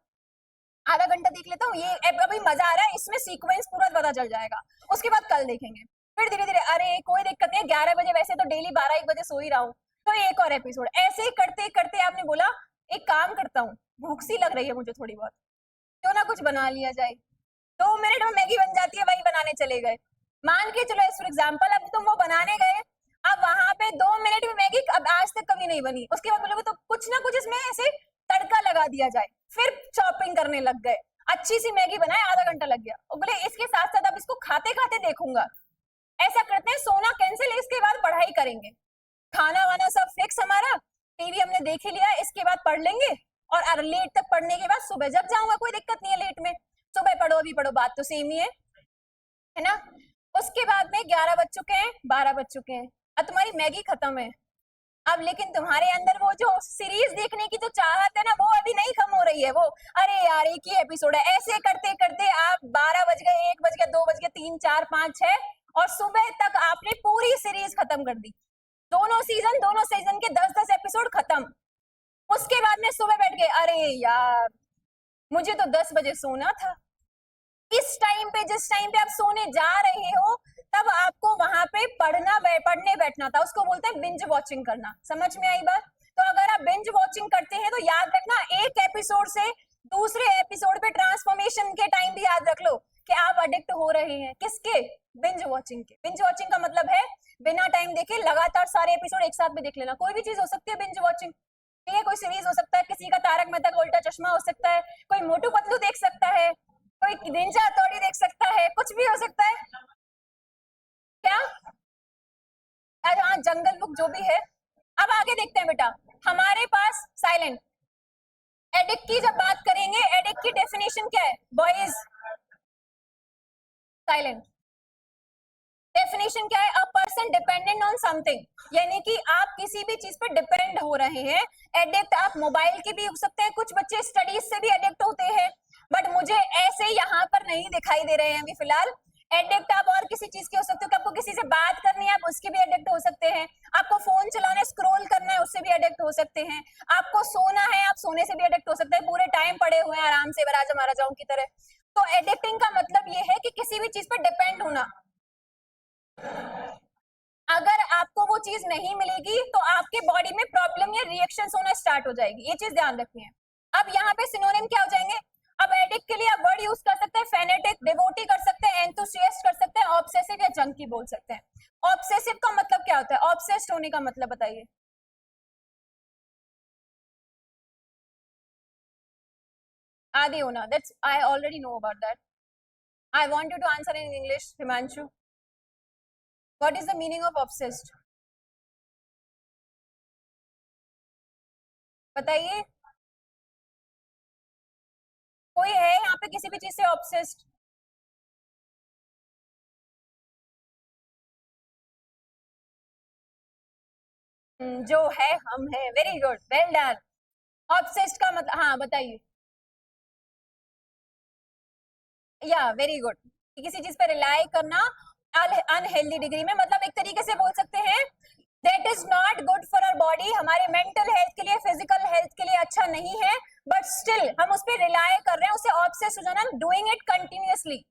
Speaker 1: आधा घंटा देख लेता हूँ, ये अभी मजा आ रहा है, इसमें सीक्वेंस पूरा पता चल जाएगा, उसके बाद कल देखेंगे। फिर धीरे धीरे अरे कोई दिक्कत नहीं, 11 बजे वैसे तो डेली 12-1 बजे सो ही रहा हूँ, तो एक और एपिसोड, ऐसे ही करते करते आपने बोला एक काम करता हूँ, भूख सी लग रही है मुझे थोड़ी बहुत, क्यों ना कुछ बना लिया जाए। 2 मिनट में मैगी बन जाती है, वही बनाने चले गए। मान के चलो फॉर एग्जाम्पल अब तुम वो बनाने गए, अब वहां पे 2 मिनट में मैगी अब आज तक कभी नहीं बनी, उसके बाद बोलोगे तो कुछ ना कुछ इसमें ऐसे तड़का लगा दिया जाए, फिर चॉपिंग करने लग गए, अच्छी सी मैगी बनाए, आधा घंटा लग गया, और बोले इसके साथ साथ अब इसको खाते खाते देखूंगा। ऐसा करते हैं, सोना कैंसिल, इसके बाद पढ़ाई करेंगे, खाना वाना सब फिक्स हमारा, टीवी हमने देख ही लिया, इसके बाद पढ़ लेंगे, और लेट तक पढ़ने के बाद सुबह जग जाऊंगा, कोई दिक्कत नहीं है लेट में, सुबह पढ़ो अभी पढ़ो, बात तो सेम ही है ना। उसके बाद में 11 बज चुके हैं, 12 बज चुके हैं, अब तुम्हारी मैगी खत्म है, अब लेकिन तुम्हारे अंदर वो जो सीरीज देखने की जो चाहत है ना, वो अभी नहीं कम हो रही है, वो अरे यार एक ही एपिसोड है, ऐसे करते करते आप 12 बज गए, 1 बज गया, 2 बज गया, 3, 4, 5, 6, और सुबह तक आपने पूरी सीरीज खत्म कर दी, दोनों सीजन के 10-10 एपिसोड खत्म। उसके बाद में सुबह बैठ गए, अरे यार मुझे तो 10 बजे सोना था। इस टाइम पे, जिस टाइम पे आप सोने जा रहे हो, तब आपको वहां पे पढ़ने बैठना था, उसको बोलते हैं बिंज वॉचिंग करना। समझ में आई बात? तो अगर आप बिंज वॉचिंग करते हैं तो याद रखना, एक एपिसोड से दूसरे एपिसोड पे ट्रांसफॉर्मेशन के टाइम भी याद रख लो कि आप अडिक्ट हो रहे हैं किसके? बिंज वॉचिंग के। बिंज वॉचिंग का मतलब है बिना टाइम देखे लगातार सारे एपिसोड एक साथ में देख लेना। कोई भी चीज हो सकती है बिंज वॉचिंग, ठीक है, कोई सीरीज हो सकता है, किसी का तारक मेहता का उल्टा चश्मा हो सकता है, कोई मोटू पतलू देख सकता है, कोई निंजा हथौड़ी देख सकता है, कुछ भी हो सकता है। क्या? अरे हाँ, जंगल बुक जो भी है। अब आगे देखते हैं बेटा, हमारे पास साइलेंट एडिक्ट की जब बात करेंगे, एडिक्ट की डेफिनेशन क्या है बॉयज? साइलेंट डेफिनेशन क्या है? A person dependent on something, यानी कि आप किसी भी चीज पर डिपेंड हो रहे हैं। एडिक्ट आप मोबाइल के भी हो सकते हैं, कुछ बच्चे स्टडीज से भी एडिक्ट होते हैं, बट मुझे ऐसे यहाँ पर नहीं दिखाई दे रहे हैं अभी फिलहाल। एडिक्ट आप और किसी चीज के हो सकते हो, कि आपको किसी से बात करनी है, आप उसके भी एडिक्ट हो सकते हैं, आपको फोन चलाना, स्क्रॉल करना है, उससे भी एडिक्ट हो सकते हैं, आपको सोना है, आप सोने से भी एडिक्ट हो सकते हैं, पूरे टाइम पड़े हुए हैं आराम से राजा महाराजाओं की तरह। तो एडिक्टिंग का मतलब ये है कि किसी भी चीज पर डिपेंड होना। अगर आपको वो चीज नहीं मिलेगी तो आपके बॉडी में प्रॉब्लम या रिएक्शन होना स्टार्ट हो जाएगी, ये चीज ध्यान रखनी है। अब यहाँ पे सिनोनिम क्या हो जाएंगे? अब एडिक्ट के लिए आप वर्ड यूज कर सकते हैं, फेनेटिक, डिवोटी कर सकते हैं, एंथुसियास्ट कर सकते हैं, ऑब्सेसिव या जंकी बोल सकते हैं। ऑब्सेसिव का मतलब क्या होता है? ऑब्सेस्ड होने का मतलब बताइए। आदि होना, that's I already know about that. I want you to answer in English, Himanshu. What is the meaning of obsessed? बताइए, कोई है यहाँ पे किसी भी चीज से ऑब्सेस्ड? जो है हम है, very good, well done. Obsessed का मतलब, हाँ बताइए। या वेरी गुड, किसी चीज पे रिलाई करना अनहेल्दी डिग्री में, मतलब एक तरीके से बोल सकते हैं that is not good for our body, हमारे मेंटल हेल्थ के लिए, फिजिकल हेल्थ के लिए अच्छा नहीं है, बट स्टिल हम उस पर रिलाई कर रहे हैं, उसे ऑब्सेस हो जाना, डूइंग इट कंटिन्यूअसली।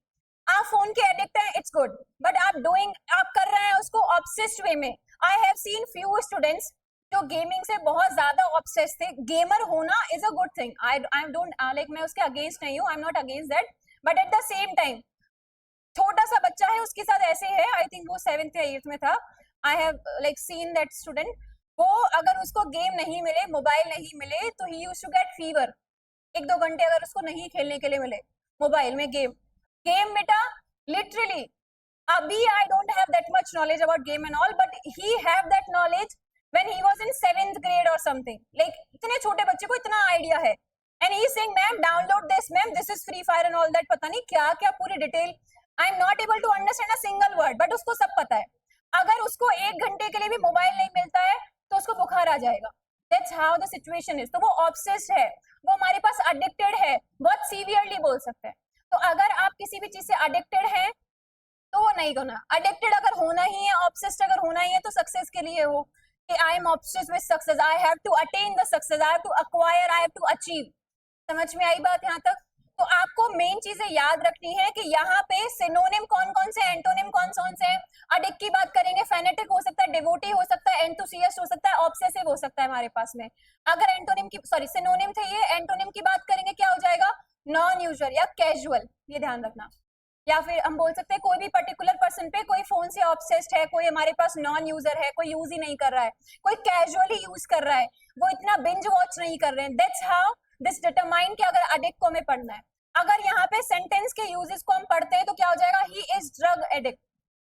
Speaker 1: आप फोन के एडिक्ट हैं, इट्स गुड, बट आप कर रहे हैं उसको ऑब्सेस्ड वे में। I have seen few students जो गेमिंग से बहुत ज्यादा ऑब्सेस थे। गेमर होना is a good thing, I don't like, मैं उसके अगेंस्ट नहीं हूँ, आई am not against that, but at the same time छोटा सा बच्चा है, उसके साथ ऐसे है, आई थिंक वो 7th या 8th में था, I have like seen that student, वो अगर उसको गेम नहीं मिले, मोबाइल नहीं मिले, तो ही यूज्ड टू गेट फीवर। 1-2 घंटे अगर उसको नहीं खेलने के लिए मिले मोबाइल में गेम, गेम बेटा लिटरली, अभी I don't have that much knowledge about game and all, but he have that knowledge when he was in 7th grade और समथिंग, लाइक इतने छोटे बच्चे को इतना आइडिया है, and he is saying ma'am download this, ma'am this is Free Fire and all that, पता नहीं क्या क्या पूरी detail, I am not able to understand a single word, but उसको सब पता है। अगर उसको 1 घंटे के लिए भी मोबाइल नहीं मिलता है तो उसको बुखार आ जाएगा। That's how the situation is. तो वो ऑब्सेस्ड है, वो हमारे पास अडिक्टेड है, बहुत सीवियरली बोल सकते हैं। तो अगर आप किसी भी चीज से अडिक्टेड हैं तो वो नहीं करना। अडिक्टेड अगर होना ही है, ऑब्सेस्ड अगर होना ही है, तो सक्सेस के लिए हो कि I am obsessed with success, I have to attain the success, I have to acquire, I have to achieve. समझ में आई बात यहाँ तक? तो आपको मेन चीजें याद रखनी है कि यहाँ पे सिनोनिम कौन कौन से, एंटोनिम कौन कौन से हैं। अडिक्ट की बात करेंगे, फेनेटिक हो सकता है, डिवोटी हो सकता है, एंथुसियास्ट हो सकता है, ऑब्सेसिव हो सकता है हमारे पास में। अगर एंटोनिम की, सॉरी सिनोनिम थे ये, एंटोनिम की बात करेंगे क्या हो जाएगा? नॉन यूजुअल या कैजुअल, ये ध्यान रखना। या फिर हम बोल सकते हैं कोई भी पर्टिकुलर पर्सन पे, कोई फोन से ऑब्सेस्ड है, कोई हमारे पास नॉन यूजर है, कोई यूज ही नहीं कर रहा है, कोई कैजुअली यूज कर रहा है, वो इतना बिंज वॉच नहीं कर रहे हैं। दैट्स हाउ दिस डिटरमाइन कि अगर एडिक्ट को हमें पढ़ना है। अगर यहाँ पे सेंटेंस के यूजेस को हम पढ़ते हैं तो क्या हो जाएगा? He is drug addict,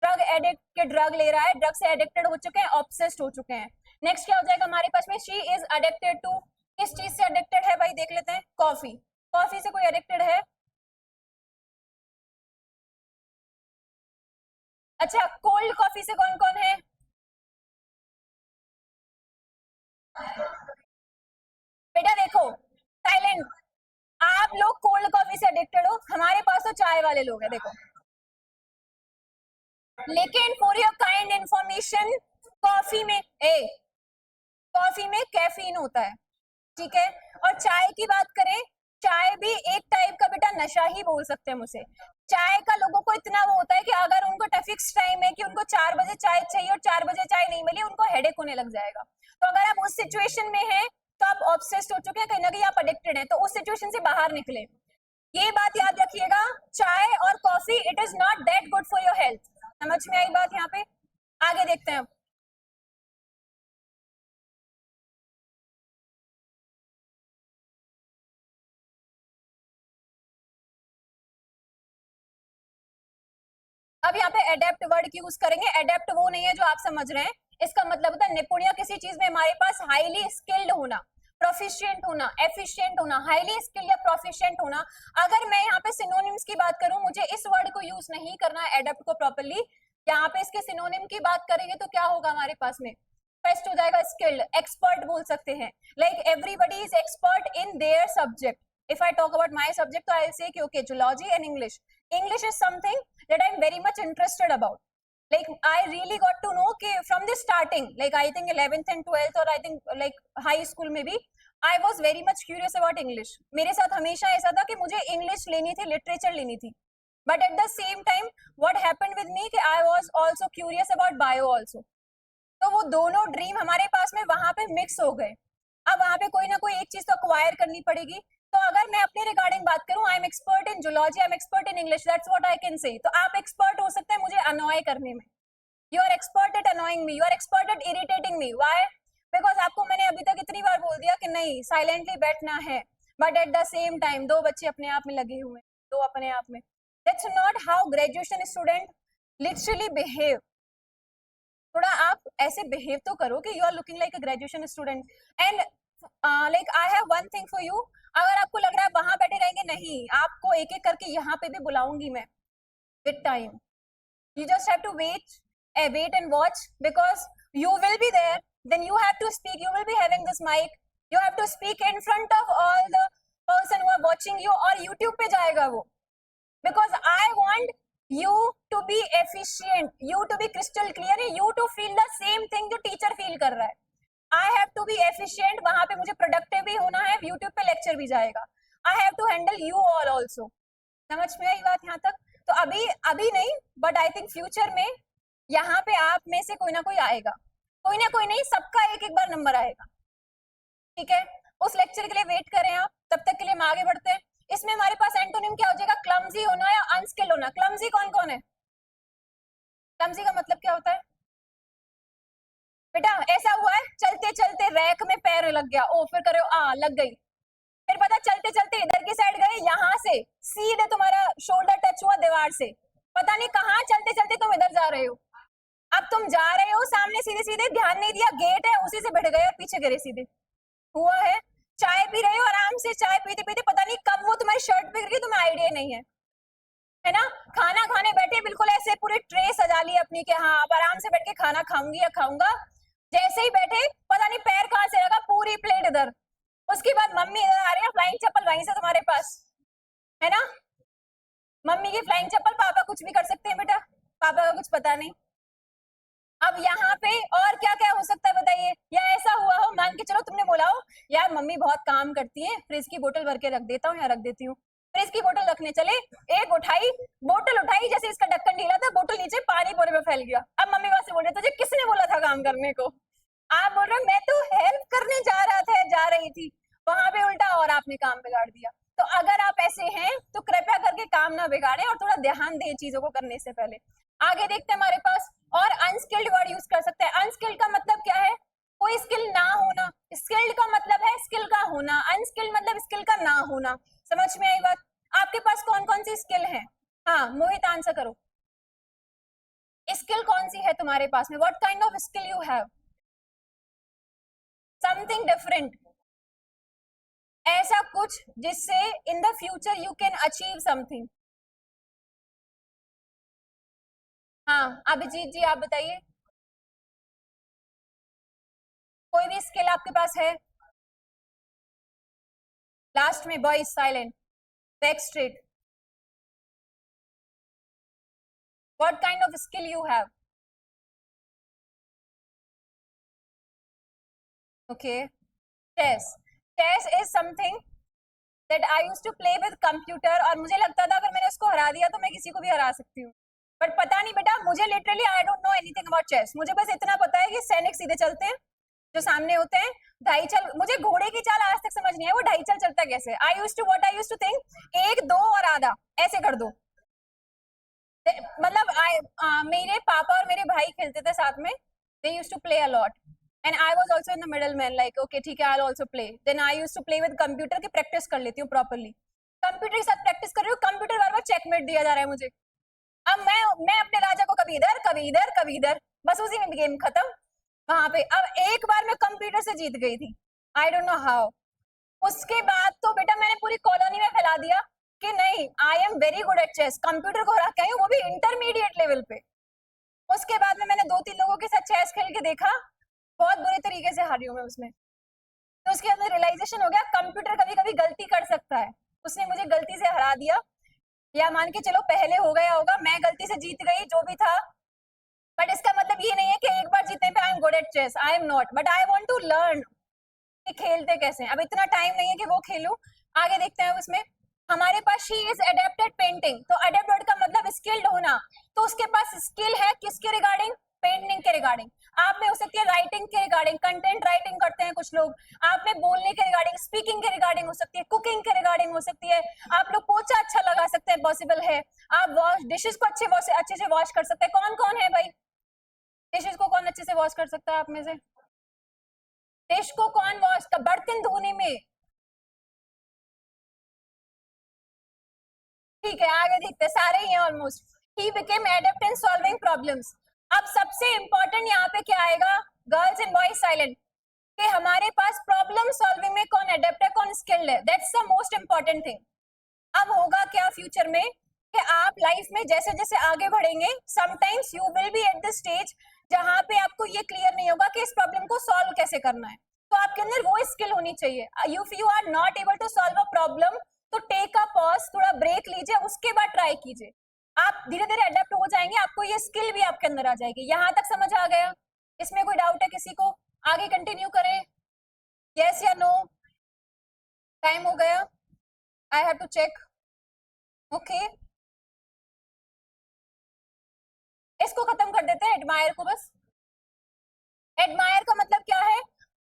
Speaker 1: drug addict के ड्रग ले रहा है, ड्रग से एडिक्टेड हो चुके हैं, ऑब्सेस्ड हो चुके हैं। नेक्स्ट क्या हो जाएगा हमारे पास में? शी इज एडिक्टेड टू, किस चीज से एडिक्टेड है भाई? देख लेते हैं, कॉफी। कॉफी से कोई एडिक्टेड है? अच्छा, कोल्ड कॉफी से कौन कौन है? बेटा देखो, साइलेंट, आप लोग कोल्ड कॉफी से एडिक्टेड हो, हमारे पास तो चाय वाले लोग हैं, देखो। लेकिन for your kind information, coffee में कॉफी में कैफीन होता है, ठीक है। और चाय की बात करें, चाय भी एक टाइप का बेटा नशा ही बोल सकते हैं उसे। चाय का लोगों को इतना वो होता है कि अगर उनको फिक्स टाइम है कि उनको 4 बजे चाय चाहिए और 4 बजे चाय नहीं मिली, उनको हेडेक होने लग जाएगा। तो अगर आप उस सिचुएशन में हैं तो आप ऑब्सेस्ड हो चुके हैं, कहीं ना कहीं आप एडिक्टेड हैं, तो उस सिचुएशन से बाहर निकले। ये बात याद रखिएगा, चाय और coffee it is not that good for your health. समझ में आई बात यहाँ पे? आगे देखते हैं अब। अब यहाँ पे एडेप्ट वर्ड की यूज करेंगे। एडेप्ट वो नहीं है जो आप समझ रहे हैं, इसका मतलब होता है निपुण, किसी चीज में हमारे पास हाईली स्किल्ड होना, प्रोफिशिएंट होना, एफिशिएंट होना, हाईली स्किल्ड या प्रोफिशिएंट होना। अगर मैं यहाँ पे सिनोनिम्स की बात करूं, मुझे इस वर्ड को यूज नहीं करना है एडेप्ट को प्रॉपर्ली, यहाँ पे इसके सिनोनिम की बात करेंगे तो क्या होगा हमारे पास में? फर्स्ट हो जाएगा स्किल्ड, एक्सपर्ट बोल सकते हैं, like everybody is expert in their subject. If I talk about my subject, so I'll say कि okay, zoology and English. English is something that I'm very much interested about. Like I really got to know कि from the starting, like I think 11th and 12th or I think like high school में भी, I was very much curious about English. मेरे साथ हमेशा ऐसा था कि मुझे English लेनी थी, literature लेनी थी. But at the same time, what happened with me कि I was also curious about bio also. तो वो दोनों ड्रीम हमारे पास में वहां पे मिक्स हो गए। अब वहां पे कोई ना कोई एक चीज तो अक्वायर करनी पड़ेगी। तो अगर मैं अपने रिगार्डिंग बात करूं, I am expert in zoology, I am expert in English, that's what I can से। तो आप एक्सपर्ट हो सकते हैं मुझे अनॉय करने में, you are expert at annoying me, you are expert at irritating me. Why? Because आपको मैंने अभी तक इतनी बार बोल दिया कि नहीं, साइलेंटली बैठना है, but at the same time दो बच्चे अपने आप में लगे हुए हैं, दो अपने आप में। That's not how graduation student literally behave. थोड़ा आप ऐसे बिहेव तो करो कि you are looking like a graduation student. And like I have one thing for you, अगर आपको लग रहा है वहां बैठे रहेंगे, नहीं, आपको एक एक करके यहाँ पे भी बुलाऊंगी मैं with time. You just have to wait and watch, because you will be there, then you have to speak, you will be having this mic, you have to speak in front of all the person who are watching you, और YouTube पे जाएगा वो, because I want you to be efficient, you to be crystal clear, you to feel the same thing जो टीचर फील कर रहा है. I have to be efficient, वहां पे मुझे प्रोडक्टिव भी होना है, यूट्यूब पे लेक्चर भी जाएगा. I have to handle you all also. समझ में आई बात यहाँ तक? तो अभी नहीं, बट आई थिंक फ्यूचर में यहाँ पे आप में से कोई ना कोई आएगा, कोई ना कोई नहीं, सबका एक एक बार नंबर आएगा. ठीक है, उस लेक्चर के लिए वेट करें आप, तब तक के लिए हम आगे बढ़ते हैं. इसमें हमारे पास एंटोनिम क्या हो जाएगा? क्लमजी होना या अनस्किल्ड होना. क्लमजी कौन कौन है? क्लमजी का मतलब क्या होता है बेटा? ऐसा हुआ है चलते चलते रैक में पैर लग गया, ओ फिर करो लग गई, फिर पता चलते चलते इधर की साइड गए, यहाँ से सीधे तुम्हारा शोल्डर टच हुआ दीवार से, पता नहीं कहाँ चलते चलते तुम इधर जा रहे हो. अब तुम जा रहे हो सामने सीधे सीधे, ध्यान नहीं दिया, गेट है उसी से बैठ गए और पीछे गिरे सीधे. हुआ है. चाय पी रहे हो आराम से, चाय पीते पीते पता नहीं कब वो तुम्हारी शर्ट पे गिर गई, तुम्हें आइडिया नहीं है ना. खाना खाने बैठे बिल्कुल ऐसे पूरी ट्रे सजा ली अपनी के, हाँ अब आराम से बैठ के खाना खाऊंगी या खाऊंगा, जैसे ही बैठे पता नहीं पैर कहाँ से लगा, पूरी प्लेट इधर. उसके बाद मम्मी इधर आ रही है, फ्लाइंग चप्पल वहीं से तुम्हारे पास है ना. मम्मी की फ्लाइंग चप्पल, पापा कुछ भी कर सकते हैं बेटा, पापा का कुछ पता नहीं. अब यहाँ पे और क्या क्या हो सकता है बताइए? या ऐसा हुआ हो, मान के चलो तुमने बोला हो यार मम्मी बहुत काम करती है, फ्रिज की बोतल भर के रख देता हूँ या रख देती हूँ. फ्रिज की बोतल रखने चले, एक उठाई बोतल उठाई, जैसे इसका ढक्कन ढीला था, बोतल नीचे पानी पूरे में फैल गया. अब मम्मी वहां से बोल रहे तुझे किसने बोला था काम करने को? आप बोल रहे हो मैं तो हेल्प करने जा रहा था, जा रही थी, वहां पे उल्टा और आपने काम बिगाड़ दिया. तो अगर आप ऐसे हैं तो कृपया करके काम ना बिगाड़े और थोड़ा ध्यान दें चीजों को करने से पहले. आगे देखते हैं हमारे पास और अनस्किल्ड वर्ड यूज कर सकते हैं. अनस्किल्ड का मतलब क्या है? कोई स्किल ना होना. स्किल्ड का मतलब है स्किल का होना, अनस्किल्ड मतलब स्किल का ना होना. समझ में आई बात? आपके पास कौन कौन सी स्किल है? हाँ मोहित आंसर करो. स्किल कौन सी है तुम्हारे पास में? What kind of skill you have? Something different, ऐसा कुछ जिससे in the future you can achieve something. हाँ अभिजीत जी आप बताइए, कोई भी स्किल आपके पास है? लास्ट में boys silent, back straight. What kind of skill you have? Okay, chess. Chess is something that I used to play with computer, और मुझे लगता था अगर मैंने उसको हरा दिया तो मैं किसी को भी हरा सकती हूँ. बट पता नहीं बेटा, मुझे literally I don't know anything about chess. मुझे बस इतना पता है कि सैनिक सीधे चलते हैं जो सामने होते हैं, ढाई चल, मुझे घोड़े की चाल आज तक समझ नहीं है वो ढाई चल चलता कैसे. I used to what I used to think, एक दो और आधा ऐसे कर दो. मतलब मेरे पापा और मेरे भाई खेलते थे साथ में, they used to play a lot and I was also in the middle man, like okay ठीक है I will also play. Then I used to play with computer की प्रैक्टिस कर लेती हूँ प्रॉपर्ली. कंप्यूटर के साथ प्रैक्टिस कर रही हूँ, कंप्यूटर बार बार चेकमेट दिया जा रहा है मुझे. अब मैं अपने राजा को कभी इधर कभी इधर कभी इधर, बस उसी में गेम खत्म वहां पे. अब एक बार मैं कंप्यूटर से जीत गई थी, आई डोंट नो हाउ. उसके बाद तो बेटा मैंने पूरी कॉलोनी में फैला दिया कि नहीं I am very good at chess. Computer को हरा के आई हूँ, वो भी इंटरमीडिएट लेवल पे. उसके बाद में मैंने 2-3 लोगों के साथ चेस खेल के देखा, बहुत बुरे तरीके से हारी हूँ मैं उसमें. तो उसके बाद रियलाइजेशन हो गया कंप्यूटर कभी कभी गलती कर सकता है. उसने मुझे गलती से हरा दिया, या मान के चलो पहले हो गया होगा, मैं गलती से जीत गई जो भी था, बट इसका मतलब ये नहीं है कि एक बार जीतने पे I am good at chess. I am not, but I want to learn कि खेलते कैसे. अब इतना टाइम नहीं है कि वो खेलूं. आगे देखते हैं उसमें हमारे पास शी इज अडेप्टेड पेंटिंग. तो अडेप्टेड का मतलब स्किल्ड होना, तो उसके पास स्किल है किसके रिगार्डिंग? पेंटिंग के रिगार्डिंग. आप में हो सकती है राइटिंग के रिगार्डिंग, कंटेंट राइटिंग करते हैं कुछ लोग. आप में बोलने के रिगार्डिंग, स्पीकिंग के रिगार्डिंग हो सकती है, कुकिंग के रिगार्डिंग हो सकती है. आप लोग पोछा अच्छा लगा सकते हैं, पॉसिबल है. आप वॉश डिशेस को अच्छे से वॉश कर सकते हैं. कौन कौन है भाई? डिशेस को कौन अच्छे से वॉश कर सकता है आप में से? डिश को कौन वॉश कर, बर्तन धोने में? ठीक है आगे देखते हैं, सारे ही हैं almost. He became adept in solving problems. अब सबसे इंपॉर्टेंट यहाँ पे क्या आएगा? गर्ल्स एंड बॉयज साइलेंट, कि हमारे पास प्रॉब्लम सॉल्विंग में कौन एडेप्ट है, कौन स्किल्ड है. That's the most important thing. अब होगा क्या फ्यूचर में कि आप लाइफ में जैसे जैसे आगे बढ़ेंगे, sometimes you will B at the stage जहां पे आपको ये क्लियर नहीं होगा कि इस प्रॉब्लम को सॉल्व कैसे करना है. तो आपके अंदर वो स्किल होनी चाहिए. If you are not able to solve a problem, तो टेक अ पॉज, थोड़ा ब्रेक लीजिए, उसके बाद ट्राई कीजिए। आप धीरे धीरे अडेप्ट हो जाएंगे, आपको ये स्किल भी आपके अंदर आ जाएगी। यहां तक समझ आ गया? इसमें कोई डाउट है किसी को? आगे कंटिन्यू करें? यस या नो? टाइम हो गया, I have to check. Okay, इसको खत्म कर देते हैं, एडमायर को बस। एडमायर का मतलब क्या है?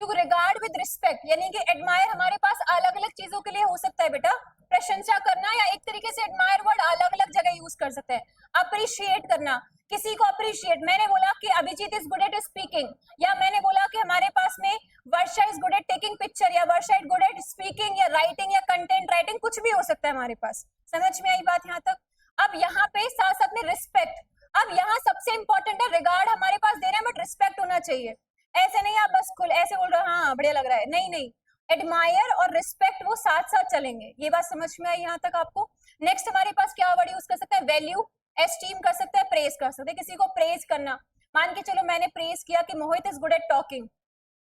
Speaker 1: टू रिगार्ड विद रिस्पेक्ट, यानी कि एडमायर हमारे पास अलग अलग चीजों के लिए हो सकता है बेटा। प्रशंसा करना, या एक तरीके से एडमायर वर्ड अलग अलग जगह यूज कर सकते हैं। अप्रिशिएट करना, किसी को अप्रिशिएट, मैंने बोला कि Abhijit is good at speaking, या मैंने बोला कि हमारे पास में Varsha is good at taking picture, या Varsha is good at speaking या राइटिंग या कंटेंट राइटिंग, कुछ भी हो सकता है हमारे पास। समझ में आई बात यहाँ तक? अब यहाँ पे साथ साथ में रिस्पेक्ट। अब यहाँ सबसे इंपॉर्टेंट है, रिगार्ड हमारे पास दे रहे हैं बट रिस्पेक्ट होना चाहिए। ऐसे नहीं आप बस खुल ऐसे बोल रहे हो हाँ बढ़िया लग रहा है, नहीं नहीं, एडमायर और रिस्पेक्ट वो साथ साथ चलेंगे। ये बात समझ में आई यहाँ तक आपको? नेक्स्ट हमारे पास क्या वर्ड यूज कर सकते हैं? वैल्यू, एस्टीम कर सकते हैं, प्रेज कर सकते हैं। किसी को प्रेज करना, मान के चलो मैंने प्रेज किया कि Mohit is good at talking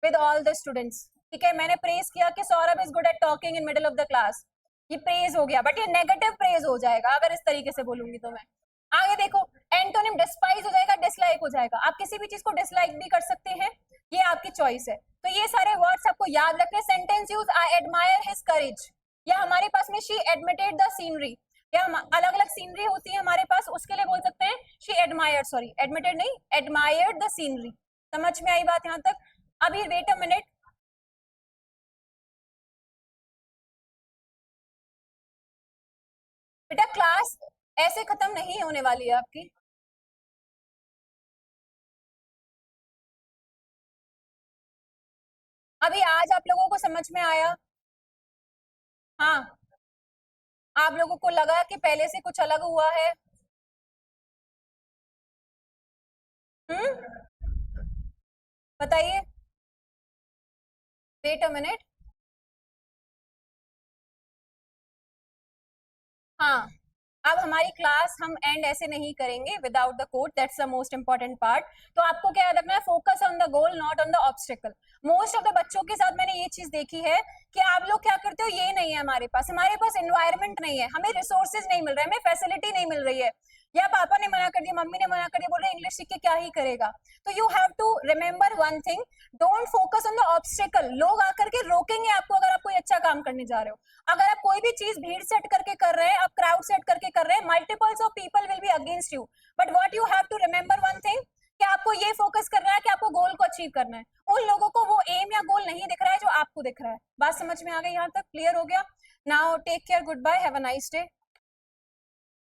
Speaker 1: with all the students, ठीक है। मैंने प्रेज किया कि Saurabh is good at talking in middle of the class, ये प्रेज हो गया, बट ये नेगेटिव प्रेज हो जाएगा अगर इस तरीके से बोलूंगी तो मैं। आगे देखो, एंटोनिम डिस्पाइज हो जाएगा, डिसलाइक हो जाएगा। आप किसी भी चीज को डिसलाइक भी कर सकते हैं, ये आपकी चॉइस है। तो ये सारे वर्ड्स आपको याद रखने। Sentence use, I admire his courage, या हमारे पास में शी एडमिटेड द सीनरी, या अलग अलग सीनरी होती है हमारे पास, उसके लिए बोल सकते हैं शी एडमायर्ड, सॉरी एडमिटेड नहीं, एडमायर्ड द सीनरी। समझ में आई बात यहाँ तक? अभी वेट अ मिनट, बेटा क्लास ऐसे खत्म नहीं होने वाली है आपकी। अभी आज आप लोगों को समझ में आया? हाँ, आप लोगों को लगा कि पहले से कुछ अलग हुआ है? हम्म, बताइए। वेट अ मिनट, हाँ, अब हमारी क्लास हम एंड ऐसे नहीं करेंगे without the code, that's the most important part. तो आपको क्या याद रखना है? Focus on the goal, not on the obstacle. Most of the बच्चों के साथ मैंने ये चीज देखी है कि आप लोग क्या करते हो, ये नहीं है हमारे पास एनवायरमेंट नहीं है, हमें रिसोर्सेज नहीं मिल रहे, हमें फैसिलिटी नहीं मिल रही है, या पापा ने मना कर दिया, मम्मी ने मना कर दिया, बोल रहे इंग्लिश सीख के क्या ही करेगा। तो you have to remember one thing, don't focus on the obstacle. लोग आकर के रोकेंगे आपको अगर आप कोई अच्छा काम करने जा रहे हो। अगर आप कोई भी चीज भीड़ सेट करके कर रहे हैं, आप क्राउड सेट करके कर रहे हैं, multiples of people will be against you, but what you have to remember one thing, कि आपको ये फोकस करना है कि आपको गोल को अचीव करना है। उन लोगों को वो एम या गोल नहीं दिख रहा है जो आपको दिख रहा है। बात समझ में आ गई? यहाँ तक क्लियर हो गया? Now take care, good bye, have a nice day.